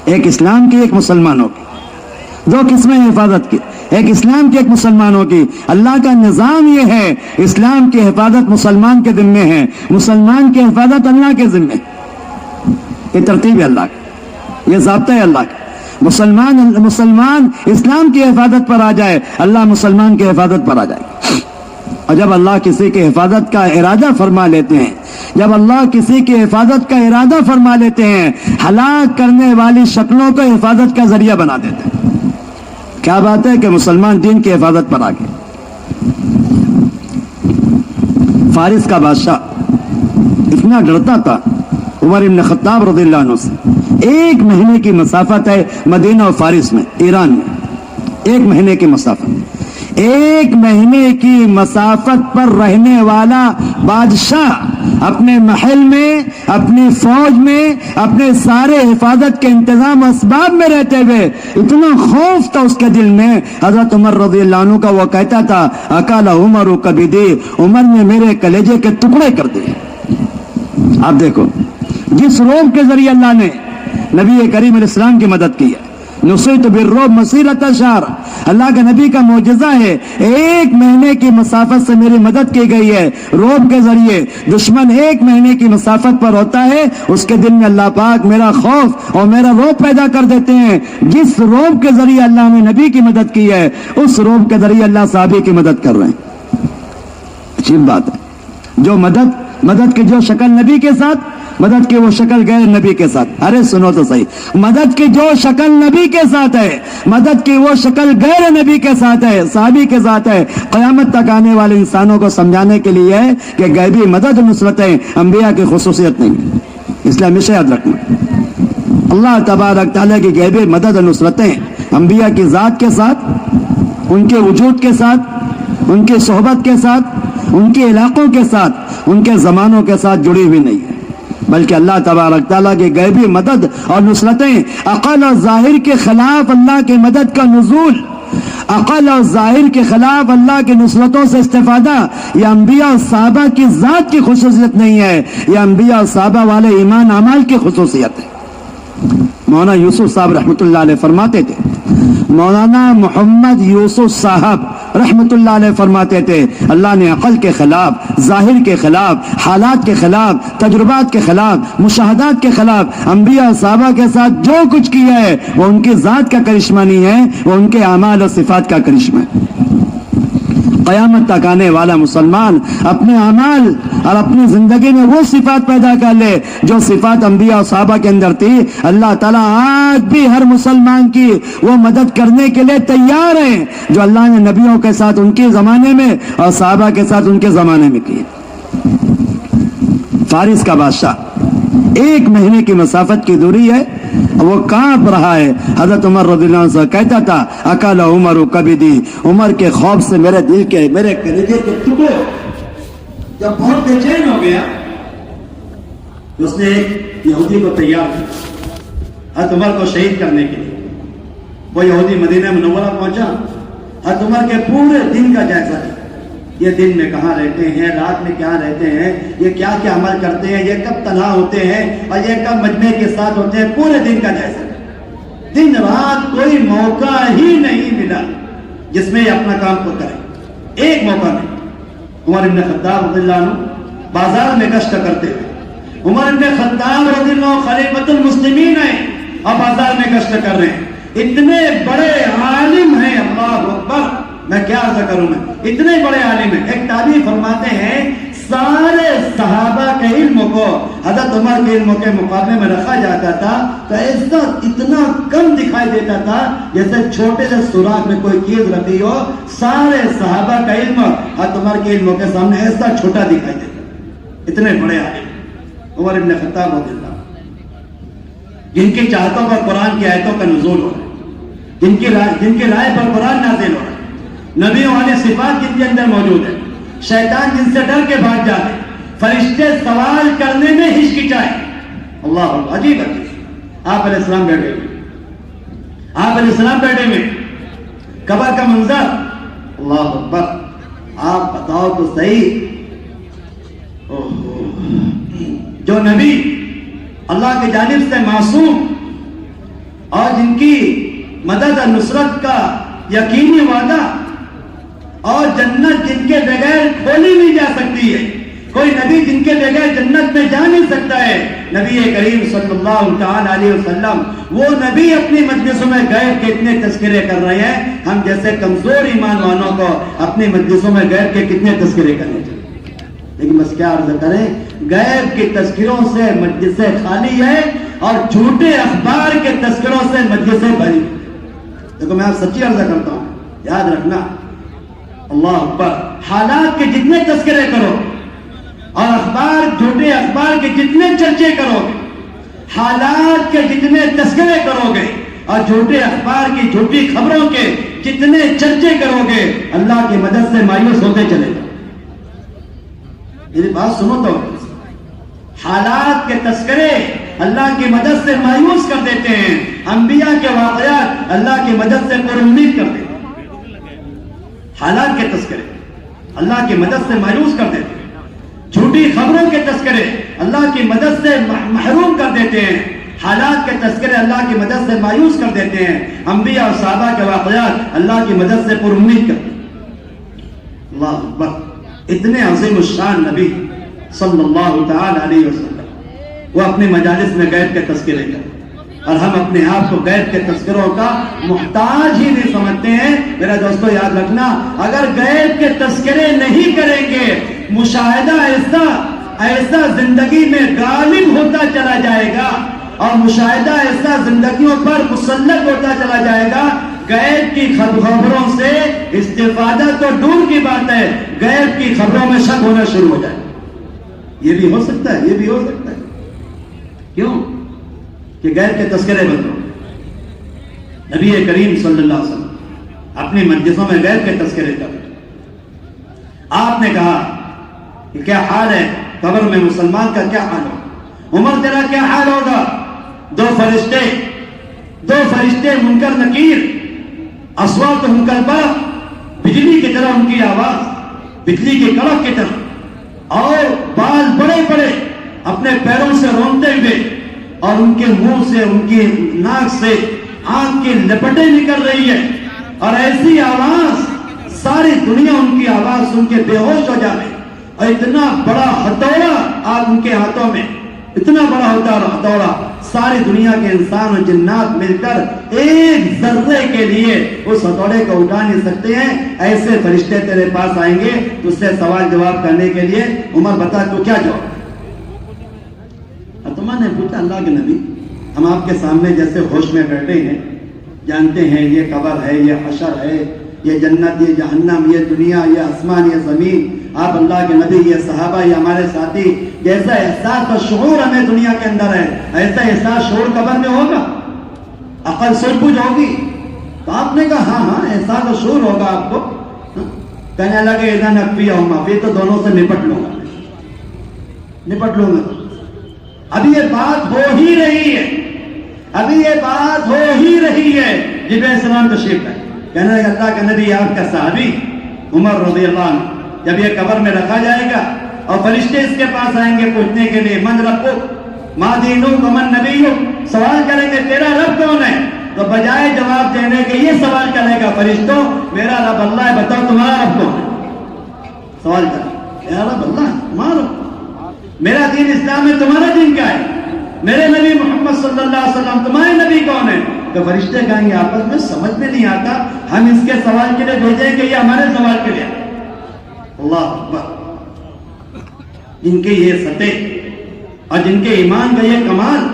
ایک اسلام کی، ایک مسلمانوں کی۔ دو قسمیں حفاظت کی، ایک اسلام کی، ایک مسلمانوں کی۔ اللہ کا نظام یہ ہے، اسلام کی حفاظت مسلمان کے ذمے ہے، مسلمان کی حفاظت اللہ کے ذمے۔ یہ ترتیب ہے اللہ کی، یہ ضابطہ ہے اللہ کا۔ مسلمان اسلام کی حفاظت پر آ جائے، اللہ مسلمان کی حفاظت پر آ جائے۔ اور جب اللہ کسی کی حفاظت کا ارادہ فرما لیتے ہیں، جب اللہ کسی کی حفاظت کا ارادہ فرما لیتے ہیں، ہلاک کرنے والی شکلوں کو حفاظت کا ذریعہ بنا دیتے ہیں۔ کیا بات ہے کہ مسلمان دین کی حفاظت پر آگے۔ فارس کا بادشاہ اتنا ڈرتا تھا عمر بن خطاب رضی اللہ عنہ سے، 1 مہینے کی مسافت ہے مدینہ و فارس میں، ایران میں 1 مہینے کی مسافت، 1 مہینے کی مسافت پر رہنے والا بادشاہ اپنے محل میں، اپنی فوج میں، اپنے سارے حفاظت کے انتظام اسباب میں رہتے ہوئے اتنا خوف تھا اس کے دل میں، حضرت عمر رضی اللہ عنہ کا وہ کہتا تھا اکال عمر کبدی، عمر نے میرے کلیجے کے ٹکڑے کر دیے۔ آپ دیکھو جس روب کے ذریعے اللہ نے نبی کریم علیہ السلام کی مدد کی ہے، نصرت بالرعب مسیرۃ شہر، اللہ کے نبی کا معجزہ ہے، 1 مہینے کی مسافت سے میری مدد کی گئی ہے روب کے ذریعے۔ دشمن 1 مہینے کی مسافت پر ہوتا ہے، اس کے دل میں اللہ پاک میرا خوف اور میرا روب پیدا کر دیتے ہیں۔ جس روب کے ذریعے اللہ نے نبی کی مدد کی ہے، اس روب کے ذریعے اللہ صحابی کی مدد کر رہے ہیں۔ عجیب بات ہے، جو مدد کی جو شکل نبی کے ساتھ، مدد کی وہ شکل غیر نبی کے ساتھ۔ ارے سنو تو صحیح، مدد کی جو شکل نبی کے ساتھ ہے، مدد کی وہ شکل غیر نبی کے ساتھ ہے، صحابی کے ساتھ ہے۔ قیامت تک آنے والے انسانوں کو سمجھانے کے لیے ہے کہ غیبی مدد و نصرتیں انبیاء کی خصوصیت نہیں ہے، اس لیے ہمیشہ یاد رکھنا، اللہ تبارک تعالیٰ کی غیبی مدد و نصرتیں انبیاء کی ذات کے ساتھ، ان کے وجود کے ساتھ، ان کی صحبت کے ساتھ، ان کے علاقوں کے ساتھ، ان کے زمانوں کے ساتھ جڑی ہوئی نہیں ہے، بلکہ اللہ تبارک تعالیٰ کی غیبی مدد اور نصرتیں، عقل اور ظاہر کے خلاف اللہ کی مدد کا نزول، عقل اور ظاہر کے خلاف اللہ کی نصرتوں سے استفادہ، یہ انبیاء اور صحابہ کی ذات کی خصوصیت نہیں ہے، یہ انبیاء اور صحابہ والے ایمان اعمال کی خصوصیت ہے۔ مولانا یوسف صاحب رحمۃ اللہ علیہ فرماتے تھے، مولانا محمد یوسف صاحب رحمۃ اللہ علیہ فرماتے تھے، اللہ نے عقل کے خلاف، ظاہر کے خلاف، حالات کے خلاف، تجربات کے خلاف، مشاہدات کے خلاف انبیاء اور صحابہ کے ساتھ جو کچھ کیا ہے وہ ان کی ذات کا کرشمہ نہیں ہے، وہ ان کے اعمال اور صفات کا کرشمہ ہے۔ قیامت تک آنے والا مسلمان اپنے اعمال اور اپنی زندگی میں وہ صفات پیدا کر لے جو صفات انبیاء اور صحابہ کے اندر تھی۔ اللہ تعالیٰ آج بھی ہر مسلمان کی وہ مدد کرنے کے لیے تیار ہیں جو اللہ نے نبیوں کے ساتھ ان کے زمانے میں اور صحابہ کے ساتھ ان کے زمانے میں کی۔ فارس کا بادشاہ 1 مہینے کی مسافت کی دوری ہے، وہ کانپ رہا ہے۔ حضرت عمر رضی اللہ عنہ سے کہتا تھا اکال عمر کبدی، عمر کے خوف سے میرے دل کے، میرے کلیجے کے ٹکڑے جب بہت بے چین ہو گیا، اس نے ایک یہودی کو تیار کیا حضرت عمر کو شہید کرنے کے لیے۔ وہ یہودی مدینہ منورہ پہنچا، حضرت عمر کے پورے دن کا جائزہ لیا، یہ دن میں کہاں رہتے ہیں، رات میں کہاں رہتے ہیں، یہ کیا کیا عمل کرتے ہیں، یہ کب تنہا ہوتے ہیں اور یہ کب مجمع کے ساتھ ہوتے ہیں، پورے دن کا جائزہ۔ دن رات کوئی موقع ہی نہیں ملا جس میں یہ اپنا کام کو کرے، ایک موقع نہیں۔ عمر بن خطاب رضی اللہ عنہ بازار میں گشت کرتے تھے، عمر بن خطاب رضی اللہ عنہ خلیفۃ المسلمین ہیں، اب بازار میں گشت کر رہے ہیں، اتنے بڑے عالم ہیں، اللہ اکبر، میں کیا عرض کروں، میں اتنے بڑے عالم ہیں۔ ایک تابعی فرماتے ہیں سارے صحابہ کے علم کو حضرت عمر کے علم کے مقابلے میں رکھا جاتا تھا تو ایسا اتنا کم دکھائی دیتا تھا جیسے چھوٹے سے سوراخ میں کوئی چیز رکھی ہو، سارے صحابہ کا علم حضرت عمر کے علم کے سامنے ایسا چھوٹا دکھائی دیتا، اتنے بڑے عالم عمر بن خطاب رضی اللہ عنہ، جن کی چاہتوں پر قرآن کی آیتوں کا نزول ہو رہا ہے، جن کی رائے پر قرآن نازل ہو رہا ہے، نبیوں والی صفات جن کے اندر موجود ہے، شیطان جن سے ڈر کے بھاگ جاتے، فرشتے سوال کرنے میں ہچکچائے، اللہ عجیب عجیب۔ آپ علیہ السلام بیٹھے ہوئے، آپ علیہ السلام بیٹھے ہوئے، قبر کا منظر، اللہ اکبر، آپ بتاؤ تو صحیح، جو نبی اللہ کی جانب سے معصوم اور جن کی مدد اور نصرت کا یقینی وعدہ اور جنت جن کے بغیر کھولی نہیں جا سکتی ہے، کوئی نبی جن کے بغیر جنت میں جا نہیں سکتا ہے، نبی کریم صلی اللہ تعالی علیہ وسلم، وہ نبی اپنی مجلسوں میں غیب کے اتنے تذکرے کر رہے ہیں، ہم جیسے کمزور ایمان والوں کو اپنی مجلسوں میں غیب کے کتنے تذکرے کرنے چاہیے۔ لیکن بس کیا عرض کریں، غیب کے تذکروں سے مجلسیں خالی ہے اور جھوٹے اخبار کے تذکروں سے مجلسیں بھری۔ دیکھو میں آپ سچی عرض کرتا ہوں، یاد رکھنا، اللہ اکبر، حالات کے جتنے تذکرے کرو اور اخبار، جھوٹے اخبار کے جتنے چرچے کرو گے، حالات کے جتنے تذکرے کرو گے اور جھوٹے اخبار کی جھوٹی خبروں کے جتنے چرچے کرو گے، اللہ کی مدد سے مایوس ہوتے چلے گا۔ میری بات سنو تو، حالات کے تذکرے اللہ کی مدد سے مایوس کر دیتے ہیں، انبیاء کے واقعات اللہ کی مدد سے پر امید کر دیتے ہیں۔ حالات کے تذکرے اللہ کی مدد سے مایوس کر دیتے ہیں، جھوٹی خبروں کے تذکرے اللہ کی مدد سے محروم کر دیتے ہیں، حالات کے تذکرے اللہ کی مدد سے مایوس کر دیتے ہیں، انبیاء اور صحابہ کے واقعات اللہ کی مدد سے پر امید کر دیتے ہیں۔ اللہ اکبر، اتنے عظیم الشان نبی صلی اللہ تعالی علیہ وسلم، وہ اپنے مجالس میں غیب کے تذکرے کرتے، اور ہم اپنے آپ کو غیب کے تذکروں کا محتاج ہی نہیں سمجھتے ہیں۔ میرا دوستو یاد رکھنا، اگر غیب کے تذکرے نہیں کریں گے، مشاہدہ ایسا زندگی میں غالب ہوتا چلا جائے گا اور مشاہدہ ایسا زندگیوں پر مسلط ہوتا چلا جائے گا، غیب کی خبروں سے استفادہ تو دور کی بات ہے، غیب کی خبروں میں شک ہونا شروع ہو جائے۔ یہ بھی ہو سکتا ہے، یہ بھی ہو سکتا ہے، کیوں کہ غیب کے تذکرے بند ہو۔ نبی کریم صلی اللہ علیہ وسلم اپنی مجلسوں میں غیب کے تذکرے کر، آپ نے کہا کہ کیا حال ہے قبر میں مسلمان کا، کیا حال ہو عمر، تیرا کیا حال ہوگا؟ دو فرشتے منکر نکیر، اصواتہم کالبرق، بجلی کی طرح ان کی آواز، بجلی کی کڑک کی طرح، اور بال بڑے بڑے اپنے پیروں سے رونتے ہوئے، اور ان کے منہ سے، ان کی ناک سے آنکھ کی لپٹیں نکل رہی ہے، اور ایسی آواز ساری دنیا ان کی آواز سن کے بے ہوش ہو جائے، اور اتنا بڑا ہتھوڑا آپ ان کے ہاتھوں میں، اتنا بڑا ہتھوڑا ساری دنیا کے انسان اور جنات مل کر ایک ذرے کے لیے اس ہتھوڑے کو اٹھا نہیں سکتے ہیں، ایسے فرشتے تیرے پاس آئیں گے تجھ سے سوال جواب کرنے کے لیے۔ عمر بتا تو کیا جواب؟ عثمان نے پوچھا، اللہ کے نبی، ہم آپ کے سامنے جیسے ہوش میں بیٹھے ہیں، جانتے ہیں یہ قبر ہے، یہ حشر ہے، یہ جنت، یہ جہنم، یہ دنیا، یہ آسمان، یہ زمین، آپ اللہ کے نبی، یہ صحابہ، یہ ہمارے ساتھی، جیسا احساس اور شعور ہمیں دنیا کے اندر ہے، ایسا احساس شعور قبر میں ہوگا، عقل سربج ہوگی؟ تو آپ نے کہا ہاں احساس اور شعور ہوگا آپ کو۔ کہنے لگے اذا نکفیہما، پھر تو دونوں سے نپٹ لوں گا، نپٹ لوں گا۔ ابھی یہ بات ہو ہی رہی ہے، ابھی یہ بات ہو ہی رہی ہے، جبرائیل علیہ السلام تشریف لائے، کہنے لگے اللہ کا نبی، آپ کا صحابی عمر رضی اللہ عنہ، جب یہ قبر میں رکھا جائے گا اور فرشتے اس کے پاس آئیں گے پوچھنے کے لیے، من ربک ما دینک ومن نبیک، سوال کریں گے تیرا رب کون ہے، تو بجائے جواب دینے کے یہ سوال کرے گا فرشتوں، میرا رب اللہ ہے، بتاؤ تمہارا رب کون ہے؟ سوال کریں، میرا رب اللہ ہے، تمہارا رب، میرا دین اسلام ہے، تمہارا دین کیا ہے؟ میرے نبی محمد صلی اللہ علیہ وسلم، تمہارے نبی کون ہے؟ تو فرشتے کہیں گے آپس میں سمجھ میں نہیں آتا، ہم اس کے سوال کے لیے بھیجیں کہ یہ ہمارے سوال کے لیے۔ اللہ اکبر، جن کے یہ سطح اور جن کے ایمان کا یہ کمال،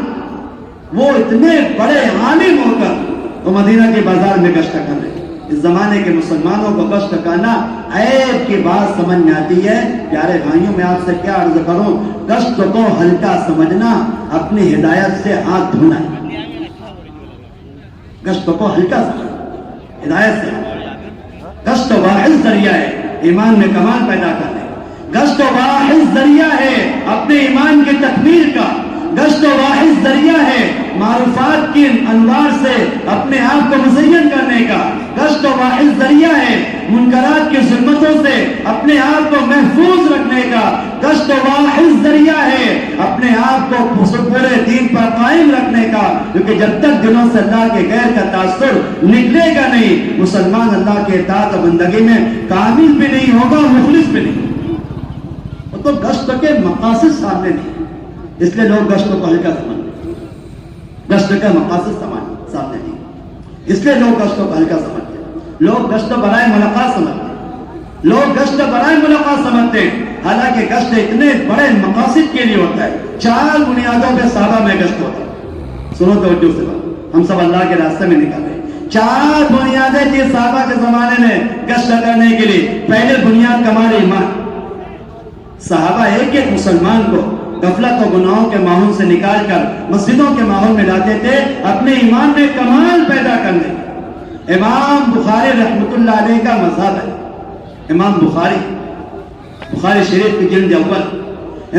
وہ اتنے بڑے عالم ہو کر وہ مدینہ کے بازار میں گشت کر رہے۔ اس زمانے کے مسلمانوں کو گشت کرنا عیب کی بات سمجھ میں آتی ہے۔ پیارے بھائیوں، میں آپ سے کیا عرض کروں، گشت کو ہلکا سمجھنا اپنی ہدایت سے ہاتھ دھونا ہے۔ گشت کو ہلکا سمجھنا ہدایت سے، گشت واحد ذریعہ ہے ایمان میں کمال پیدا کرنے، گشت واحد ذریعہ ہے اپنے ایمان کی تکمیل کا، گشت واحد ذریعہ ہے معروفات کی انوار سے اپنے آپ کو مزین کرنے کا، گشت واحد ذریعہ ہے منکرات کی ظلمتوں سے اپنے آپ کو محفوظ رکھنے کا، گشت واحد ذریعہ ہے اپنے آپ کو پورے دین پر قائم رکھنے کا، کیونکہ جب تک دلوں سے اللہ کے غیر کا تاثر نکلے گا نہیں، مسلمان اللہ کے اطاعت و بندگی میں کامل بھی نہیں ہوگا، مخلص بھی نہیں۔ تو گشت کے مقاصد سامنے نہیں، اس لیے لوگ گشت کو ہلکا سمجھتے ہیں، گشت کا مقاصد سامنے نہیں، اس لیے لوگ گشت کو ہلکا سمجھتے ہیں، لوگ گشت برائے ملاقات سمجھتے ہیں، لوگ گشت برائے ملاقات سمجھتے ہیں، حالانکہ گشت اتنے بڑے مقاصد کے لیے ہوتا ہے۔ 4 بنیادوں پہ صحابہ میں گشت ہوتا ہے، سنو توجہ سے بات، ہم سب اللہ کے راستے میں نکل رہے ہیں۔ 4 بنیادیں تھی صحابہ کے زمانے میں گشت کرنے کے لیے۔ پہلے بنیاد کمال ایمان، صحابہ ایک ایک مسلمان کو غفلت و گناہوں کے ماحول سے نکال کر مسجدوں کے ماحول میں لاتے تھے اپنے ایمان میں کمال پیدا کرنے۔ امام بخاری رحمۃ اللہ علیہ کا مذہب ہے، امام بخاری شریف کی جلد اول،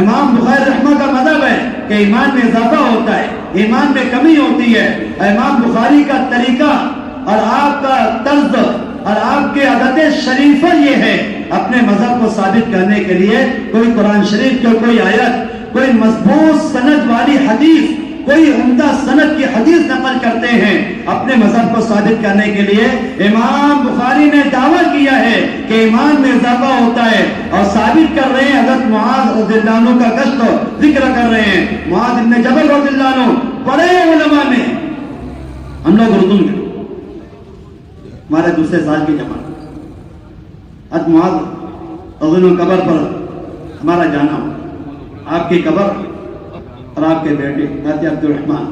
امام بخاری رحمہ کا مذہب ہے کہ ایمان میں اضافہ ہوتا ہے، ایمان میں کمی ہوتی ہے۔ امام بخاری کا طریقہ اور آپ کا طرز اور آپ کے عادت شریفہ یہ ہے، اپنے مذہب کو ثابت کرنے کے لیے کوئی قرآن شریف کی کوئی آیت، کوئی مضبوط سند والی حدیث، کوئی عمدہ سند کی حدیث نقل کرتے ہیں اپنے مذہب کو ثابت کرنے کے لیے۔ امام بخاری نے دعویٰ کیا ہے کہ ایمان میں اضافہ ہوتا ہے، اور ثابت کر رہے ہیں۔ حضرت معاذ رضی اللہ عنہ کا گشت ذکر کر رہے ہیں، معاذ بن جبل رضی اللہ عنہ بڑے علماء میں، ہم لوگ اردو میں، ہمارے دوسرے سال کی جماعت، حضرت معاذ رضی اللہ عنہ قبر پر ہمارا جانا ہو، آپ کی قبر اور آپ کے بیٹے حضرت عبد الرحمن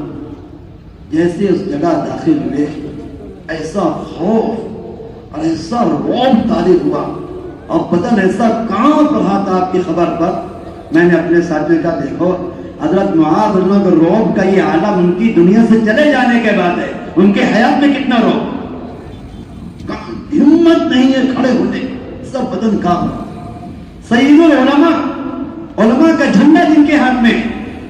جیسے اس جگہ داخل ہوئے، ایسا خوف اور ایسا رعب طاری ہوا اور بدن ایسا کانپ رہا تھا آپ کی خبر پر۔ میں نے اپنے ساتھیوں کا دیکھو، حضرت معاذ رضی اللہ عنہ کا رعب کا یہ عالم ان کی دنیا سے چلے جانے کے بعد ہے، ان کے حیات میں کتنا رعب، ہمت نہیں ہے کھڑے ہونے، سب بدن کانپ رہا۔ سید العلماء، علماء کا جھنڈا جن کے ہاتھ میں،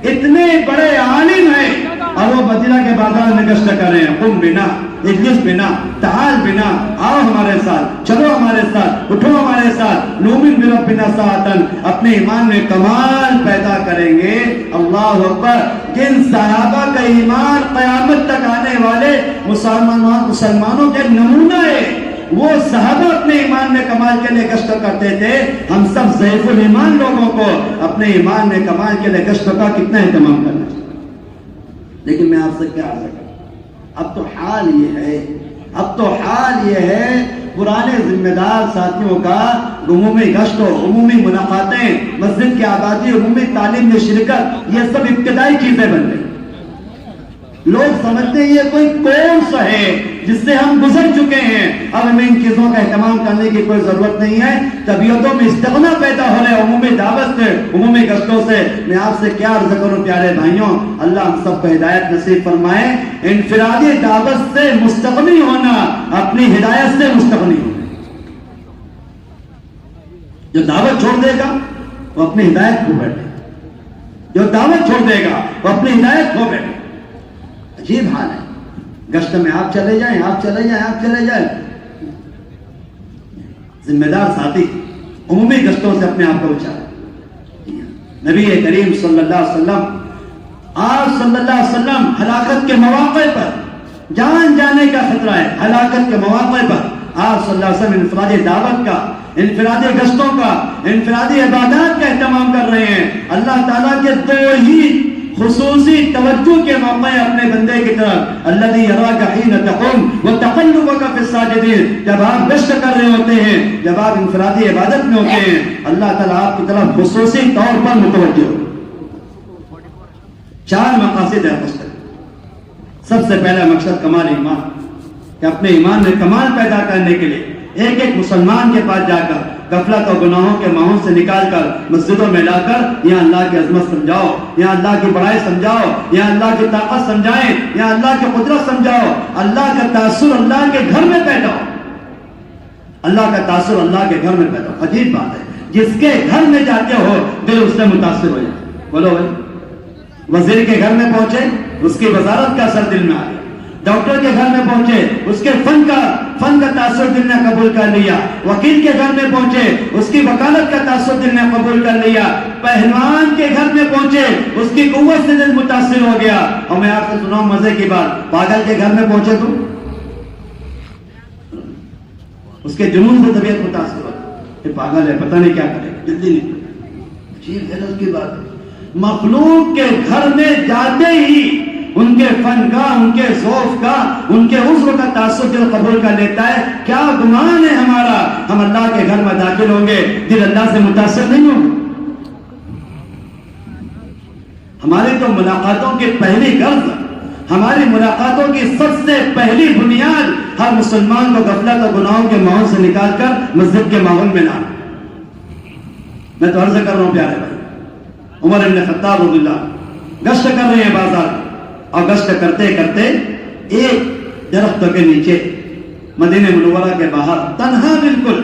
اتنے بڑے عالم ہیں، اور وہ مدینہ کے بازار میں گشت کر رہے ہیں۔ قم بنا، اجلس بنا، تعال بنا، آؤ ہمارے ساتھ، چلو ہمارے ساتھ، اٹھو ہمارے ساتھ، نؤمن بربنا ساعتن، اپنے ایمان میں کمال پیدا کریں گے۔ اللہ اکبر۔ جن صحابہ کا ایمان قیامت تک آنے والے مسلمانوں کے نمونہ ہے، وہ صحابہ اپنے ایمان میں کمال کے لیے گشت کرتے تھے۔ ہم سب ضعیف الایمان لوگوں کو اپنے ایمان میں کمال کے لیے گشت کا کتنا اہتمام کرنا چاہیے۔ لیکن میں آپ سے کیا عرض کروں، اب تو حال یہ ہے پرانے ذمہ دار ساتھیوں کا عمومی گشت، عمومی ملاقاتیں، مسجد کی آبادی، عمومی تعلیم میں شرکت، یہ سب ابتدائی چیزیں بن گئی۔ لوگ سمجھتے ہیں یہ کوئی کورس ہے جس سے ہم گزر چکے ہیں، اب ہمیں ان چیزوں کا اہتمام کرنے کی کوئی ضرورت نہیں ہے۔ طبیعتوں میں استغنا پیدا ہو رہے ہیں عمومی دعوت سے، عمومی گشتوں سے۔ میں آپ سے کیا عرض کروں پیارے بھائیوں، اللہ ہم سب کو ہدایت نصیب فرمائے۔ انفرادی دعوت سے مستغنی ہونا، اپنی ہدایت سے مستغنی ہونا۔ جو دعوت چھوڑ دے گا وہ اپنی ہدایت کھو بیٹھے، جو دعوت چھوڑ دے گا وہ اپنی ہدایت کھو بیٹھے۔ عجیب حال ہے، گشت میں آپ چلے جائیں، آپ چلے جائیں، آپ چلے جائیں، ذمہ دار ساتھی عمومی گشتوں سے اپنے آپ کو بچائیں۔ نبی کریم صلی اللہ علیہ وسلم، آپ صلی اللہ علیہ وسلم ہلاکت کے مواقع پر، جان جانے کا خطرہ ہے، ہلاکت کے مواقع پر آپ صلی اللہ علیہ وسلم انفرادی دعوت کا، انفرادی گشتوں کا، انفرادی عبادات کا اہتمام کر رہے ہیں۔ اللہ تعالیٰ کے دو ہی خصوصی توجہ کے موقع اپنے بندے کی طرف، الذی یراک حین تقوم وتقلبک فی الساجدین، جب آپ گشت کر رہے ہوتے ہیں، جب آپ انفرادی عبادت میں ہوتے ہیں، اللہ تعالیٰ آپ کی طرف خصوصی طور پر متوجہ ہو۔ 4 مقاصد ہے گشت۔ سب سے پہلا مقصد کمال ایمان، کہ اپنے ایمان میں کمال پیدا کرنے کے لیے ایک ایک مسلمان کے پاس جا کر غفلت اور گناہوں کے ماحول سے نکال کر مسجدوں میں لا کر یہاں اللہ کی عظمت سمجھاؤ، یہاں اللہ کی بڑائی سمجھاؤ، یہاں اللہ کی طاقت سمجھائیں، یہاں اللہ کی قدرت سمجھاؤ۔ اللہ کا تاثر اللہ کے گھر میں پیدا ہو، اللہ کا تاثر اللہ کے گھر میں پیدا ہو۔ عجیب بات ہے، جس کے گھر میں جاتے ہو دل اس سے متاثر ہو جائے۔ بولو بھائی، وزیر کے گھر میں پہنچے، اس کی وزارت کا اثر دل میں آ گیا۔ ڈاکٹر کے گھر میں پہنچے، اس کے فن کا تاثر دل نے قبول کر لیا۔ وکیل کے گھر میں پہنچے، اس کی وکالت کا تاثر دل نے قبول کر لیا۔ پہلوان کے گھر میں پہنچے، اس کی قوت سے دل متاثر ہو گیا۔ اور میں آپ سے سناؤں مزے کی بات، پاگل کے گھر میں پہنچے تو اس کے جنون سے طبیعت متاثر ہو، یہ پاگل ہے، پتہ نہیں کیا کرے، جلدی نہیں۔ عجیب حیرت کی بات ہے، مخلوق کے گھر میں جاتے ہی ان کے فن کا، ان کے ذوق کا، ان کے عضو کا تاثر دل قبول کر لیتا ہے۔ کیا گمان ہے ہمارا، ہم اللہ کے گھر میں داخل ہوں گے دل اللہ سے متاثر نہیں ہوں گے؟ ہماری تو ملاقاتوں کی پہلی غرض، ہماری ملاقاتوں کی سب سے پہلی بنیاد ہر مسلمان کو غفلت اور گناہوں کے ماحول سے نکال کر مسجد کے ماحول میں لانا۔ میں تو عرض کر رہا ہوں پیارے بھائی، عمر بن خطاب رضی اللہ عنہ گشت کر رہے ہیں بازار، اور گشت کرتے کرتے ایک درخت کے نیچے مدینہ منورہ کے باہر تنہا بالکل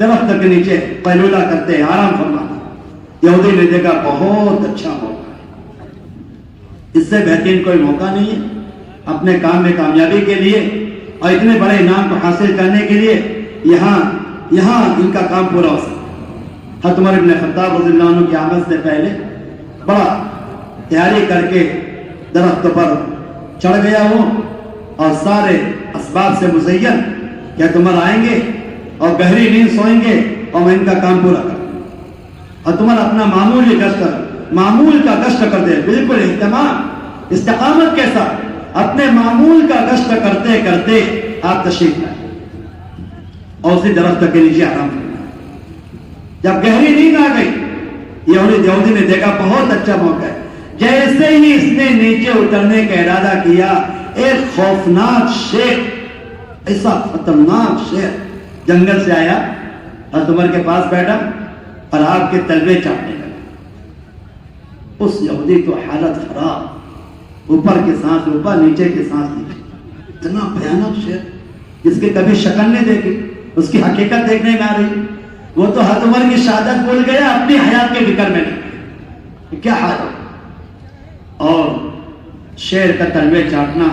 درخت کے نیچے قیلولہ کرتے ہیں، آرام فرماتے۔ یہودی نے دیکھا بہت اچھا موقع ہے، اس سے بہترین کوئی موقع نہیں ہے اپنے کام میں کامیابی کے لیے اور اتنے بڑے انعام کو حاصل کرنے کے لیے، یہاں ان کا کام پورا ہو سکتا۔ حضرت عمر بن خطاب رضی اللہ عنہ کی آمد سے پہلے بڑا تیاری کر کے درخت پر چڑھ گیا ہوں اور سارے اسباب سے مزین کہ تمہر آئیں گے اور گہری نیند سوئیں گے اور میں ان کا کام پورا کروں، اور تمہر اپنا معمول کا گشت کر دے، بالکل اہتمام استقامت کے ساتھ اپنے معمول کا گشت کرتے کرتے آپ تشریف لائیں اور اسی درخت کے نیچے آرام کرنا۔ جب گہری نیند آ گئی، یہودی نے دیکھا بہت اچھا موقع ہے۔ جیسے ہی اس نے نیچے اترنے کا ارادہ کیا، ایک خوفناک شیر، ایسا خطرناک شیر جنگل سے آیا، حضرت عمر کے پاس بیٹھا اور آپ کے تلوے چاٹنے لگا۔ اس یہودی کو حالت خراب، اوپر کی سانس اوپر، نیچے کی سانس نیچے، اتنا بھیانک شیر جس کی کبھی شکل نہیں دیکھی، اس کی حقیقت دیکھنے میں آ رہی۔ وہ تو حضرت عمر کی شہادت بھول گیا، اپنی حیات کے فکر میں نہیں، کیا حال ہو۔ اور شیر کا تلوے چاٹنا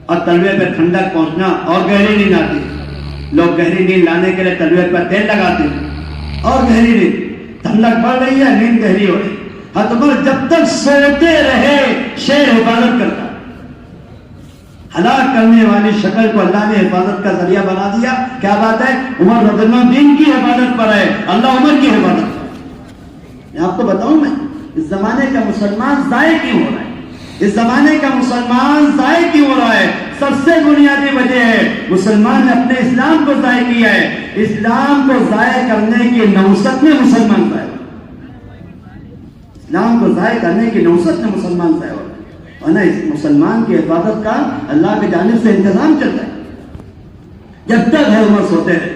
اور تلوے پہ ٹھنڈک پہنچنا، اور گہری نیند آتی، لوگ گہری نیند لانے کے لیے تلوے پر تیل لگاتے ہیں، اور گہری نیند، ٹھنڈک پڑ رہی ہے، نیند گہری ہو رہی۔ حضرت عمر جب تک سوتے رہے شیر حفاظت کرتا، ہلاک کرنے والی شکل کو اللہ نے حفاظت کا ذریعہ بنا دیا۔ کیا بات ہے، عمر رضی اللہ عنہ دین کی حفاظت پر ہے، اللہ عمر کی حفاظت پر۔ میں آپ کو بتاؤں، میں اس زمانے کا مسلمان ضائع کیوں ہو رہا ہے، اس زمانے کا مسلمان ضائع کیوں ہو رہا ہے؟ سب سے بنیادی وجہ ہے مسلمان نے اپنے اسلام کو ضائع کیا ہے۔ اسلام کو ضائع کرنے کی نوست میں مسلمان ضائع، اسلام کو ضائع کرنے کی نوست میں مسلمان ضائع ہو رہا ہے، ورنہ اس مسلمان کی حفاظت کا اللہ کی جانب سے انتظام چل رہا ہے۔ جب تک ہے عمر سوتے رہے،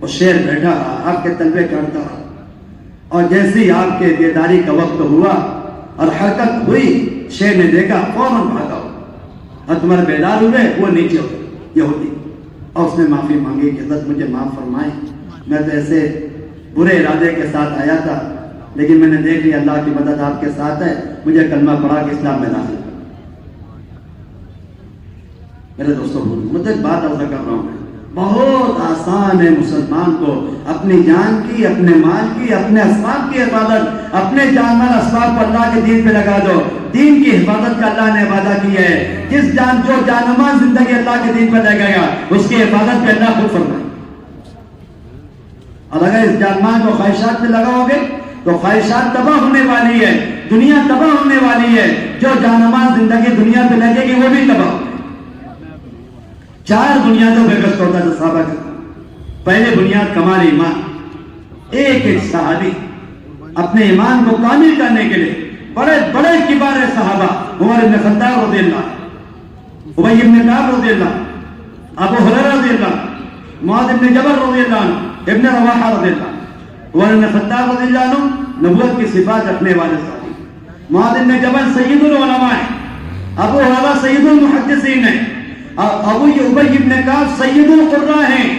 وہ شیر بیٹھا رہا، آپ کے تلوے چڑھتا رہا، اور جیسے ہی آپ کے بیداری کا وقت ہوا اور حرکت ہوئی، شیر نے دیکھا، فوراً بھاگا ہو، اور تمہارے بیدار ہوئے، وہ نیچے ہو یہودی، اور اس نے معافی مانگی کہ حضرت مجھے معاف فرمائیں، میں تو ایسے برے ارادے کے ساتھ آیا تھا، لیکن میں نے دیکھ لیا اللہ کی مدد آپ کے ساتھ ہے، مجھے کلمہ پڑھا کہ اسلام میں داخل۔ میرے دوستوں، مجھے ایک بات عرض کر رہا ہوں، بہت آسان ہے مسلمان کو اپنی جان کی، اپنے مال کی، اپنے اسباب کی حفاظت، اپنے جان مال اسباب کو اللہ کے دین پہ لگا دو۔ دین کی حفاظت کا اللہ نے وعدہ کیا ہے. جس جو جانماز زندگی اللہ کے دین پر لگائے گا اس کی حفاظت پہ اللہ خود فرمائے. اور اگر اس جانماز کو خواہشات میں لگاؤ گے تو خواہشات تباہ ہونے والی ہے, دنیا تباہ ہونے والی ہے. جو جانماز زندگی دنیا پہ لگے گی وہ بھی تباہ. 4 بنیادوں پہ گشت ہوتا ہے صحابہ کا. پہلے بنیاد کمال ایمان. ایک صحابی اپنے ایمان کو کامل کرنے کے لیے بڑے بڑے کبار صحابہ, عمر بن خطاب رضی اللہ, ابی بن کعب رضی اللہ, ابو ہریرہ رضی اللہ, معاذ بن جبل رضی اللہ عنہ, ابن رواحہ رضی اللہ. عمر بن خطاب رضی اللہ عنہ نبوت کی صفات رکھنے والے صحابی. معاذ بن جبل سید العلماء ہے, ابو ہریرہ سید المحدثین ہے, ابی بن کعب سید القراء ہیں,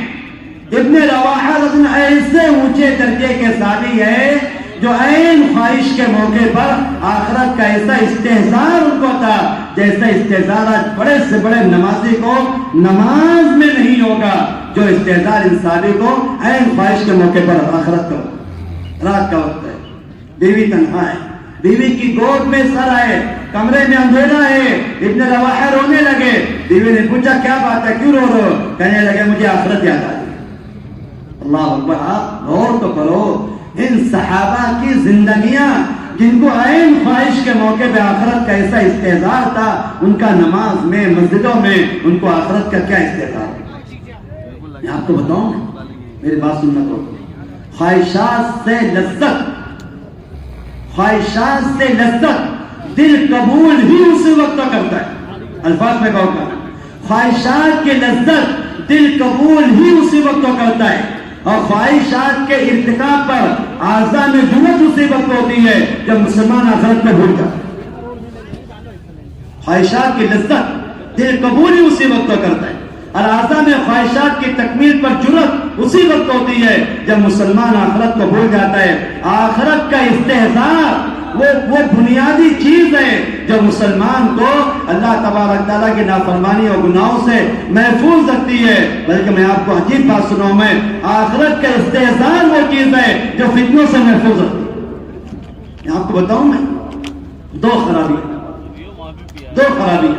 ابن رواحہ ایسے اونچے درجے کے صحابی ہے جو عین خواہش کے موقع پر آخرت کا ایسا استحضار ان کو تھا جیسا استحضار آج بڑے سے بڑے نمازی کو نماز میں نہیں ہوگا, جو استحضار ان صحابی کو عین خواہش کے موقع پر آخرت کا. رات کا وقت ہے, بیوی تنہا ہے, بیوی کی گود میں سر آئے, کمرے میں اندھیرا ہے. ابن رواحہ رونے لگے. بیوی نے پوچھا کیا بات ہے, کیوں رو رہے ہو؟ کہنے لگے مجھے آخرت یاد آئی. اللہ اکبر, آپ غور تو کرو ان صحابہ کی زندگیاں جن کو عین خواہش کے موقع پہ آخرت کا ایسا استحضار تھا, ان کا نماز میں مسجدوں میں ان کو آخرت کا کیا استحضار. میں آپ کو بتاؤں, میری بات سننا تو, خواہشات سے لذت, خواہشات سے لذت دل قبول ہی اسی وقت کرتا ہے. الفاظ میں غور کرنا, خواہشات کی لذت دل قبول ہی اسی وقت کرتا ہے, اور خواہشات کے ارتکاب پر اعضاء میں جرأت اسی وقت ہوتی ہے جب مسلمان آخرت میں بھول جاتا ہے. خواہشات کی لذت دل قبول ہی اسی وقت کرتا ہے, اور اعضاء میں خواہشات کی تکمیل پر جرأت اسی وقت ہوتی ہے جب مسلمان آخرت کو بھول جاتا ہے. آخرت کا استحضار وہ بنیادی چیز ہے جو مسلمان کو اللہ تبارک تعالیٰ کی نافرمانی اور گناہوں سے محفوظ رکھتی ہے. بلکہ میں آپ کو عجیب بات سناؤں, میں آخرت کا استحضار وہ چیز ہے جو فتنوں سے محفوظ رکھتی ہے. میں آپ کو بتاؤں, میں دو خرابی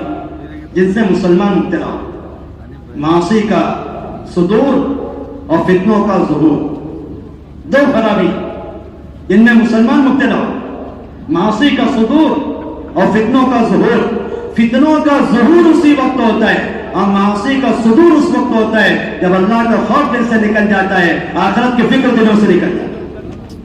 جن سے مسلمان مبتلا ہو, معاصی کا صدور اور فتنوں کا ظہور. دو خرابی جن میں مسلمان مبتلا ہو, معاصی کا صدور اور فتنوں کا ظہور. فتنوں کا ظہور اسی وقت ہوتا ہے اور معاصی کا صدور اس وقت ہوتا ہے جب اللہ کا خوف دل سے نکل جاتا ہے, آخرت کی فکر دلوں سے نکل جاتا ہے.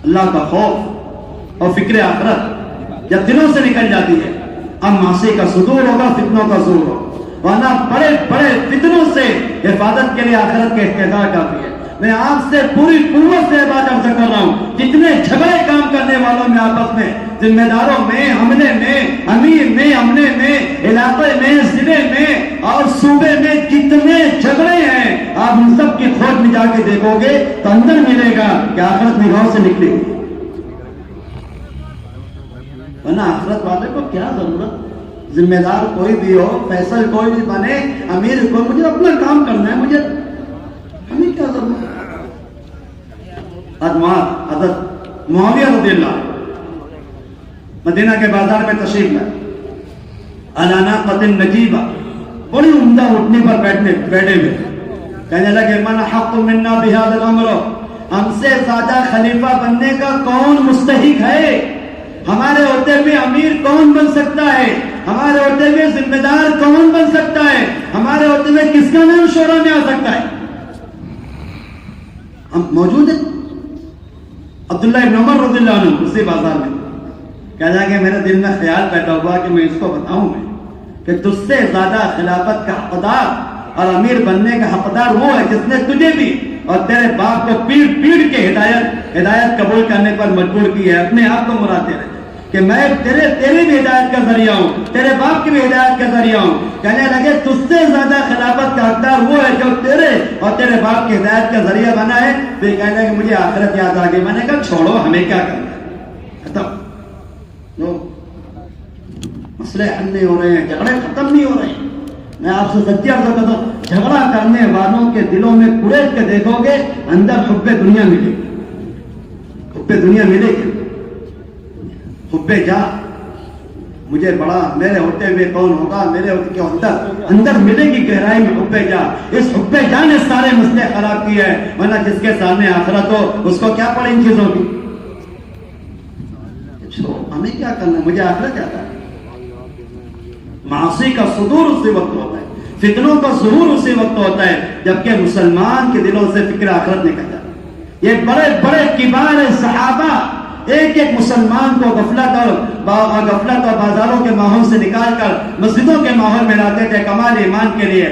اللہ کا خوف اور فکر آخرت جب دلوں سے نکل جاتی ہے, اب معاصی کا صدور ہوگا, فتنوں کا ظہور ہوگا. ورنہ بڑے بڑے فتنوں سے حفاظت کے لیے آخرت کے اقتدار کافی ہے. میں آپ سے پوری قوت سے بات عرض کر رہا ہوں, جتنے جھگڑے کام کرنے والوں میں آپس میں, ذمہ داروں میں, حملے میں, امیر میں, عملے میں, علاقے میں, ضلع میں اور صوبے میں جتنے جھگڑے ہیں, آپ ان سب کی کھوج میں جا کے دیکھو گے تو اندر ملے گا کہ آخرت نگاہوں سے نکلی ہوئی. ورنہ آخرت والے کو کیا ضرورت, ذمہ دار کوئی بھی ہو, فیصل کوئی بھی بنے, امیر کوئی, مجھے اپنا کام کرنا ہے, مجھے ہمیں کیا ضرورت. حضرت معاویہ رضی اللہ مدینہ کے بازار میں تشریف لائے, علی ناقۃ نجیبہ, بڑی عمدہ اٹھنے پر بیٹھے ہوئے, کہنے لگے من حق منا بہذا الامر, ہم سے زیادہ خلیفہ بننے کا کون مستحق ہے؟ ہمارے ہوتے ہوئے امیر کون بن سکتا ہے؟ ہمارے ہوتے ہوئے ذمہ دار کون بن سکتا ہے؟ ہمارے ہوتے ہوئے کس کا نام شورا میں آ سکتا ہے؟ ہم موجود ہیں. عبداللہ ابن عمر رضی اللہ عنہ اسی بازار میں کہا کہ میرے دل میں خیال پیدا ہوا کہ میں اس کو بتاؤں میں کہ تجھ سے زیادہ خلافت کا حقدار اور امیر بننے کا حقدار وہ ہے جس نے تجھے بھی اور تیرے باپ کو پیڑ پیڑ کے ہدایت قبول کرنے پر مجبور کی ہے. اپنے آپ کو مراتے رہے کہ میں تیری بھی ہدایت کا ذریعہ ہوں, تیرے باپ کی بھی ہدایت کا ذریعہ ہوں. کہنے لگے تجھ سے زیادہ خلافت کا حقدار وہ ہے جو تیرے اور تیرے باپ کی ہدایت کا ذریعہ بنا ہے. پھر کہنے لگے مجھے آخرت یاد آ گئی. میں نے کہا چھوڑو, ہمیں کیا کرنا ہے, ختم. مسئلے حل نہیں ہو رہے ہیں, جھگڑے ختم نہیں ہو رہے ہیں. میں آپ سے سچی عرض کرتا ہوں, جھگڑا کرنے والوں کے دلوں میں کریج کے دیکھو گے اندر حب دنیا ملے گی, حب دنیا ملے گی, حب جا, مجھے بڑا میرے ہوتے ہوئے کون ہوگا، میرے ہوتے کے اندر ملے گی گہرائی میں حب جا. اس حب جا نے سارے مسئلے خراب کیے ہیں، ورنہ جس کے سامنے آخرت ہو اس کو کیا پڑے ان چیزوں کی. ہمیں کیا کرنا ہے، مجھے آخرت جاتا ہے. معاصی کا صدور اسی وقت ہوتا ہے، فتنوں کا ظہور اسی وقت ہوتا ہے جبکہ مسلمان کے دلوں سے فکر آخرت نکل جاتا ہے. یہ بڑے بڑے کبار صحابہ ایک ایک مسلمان کو غفلت اور بازاروں کے ماحول سے نکال کر مسجدوں کے ماحول میں لاتے تھے کمال ایمان کے لیے.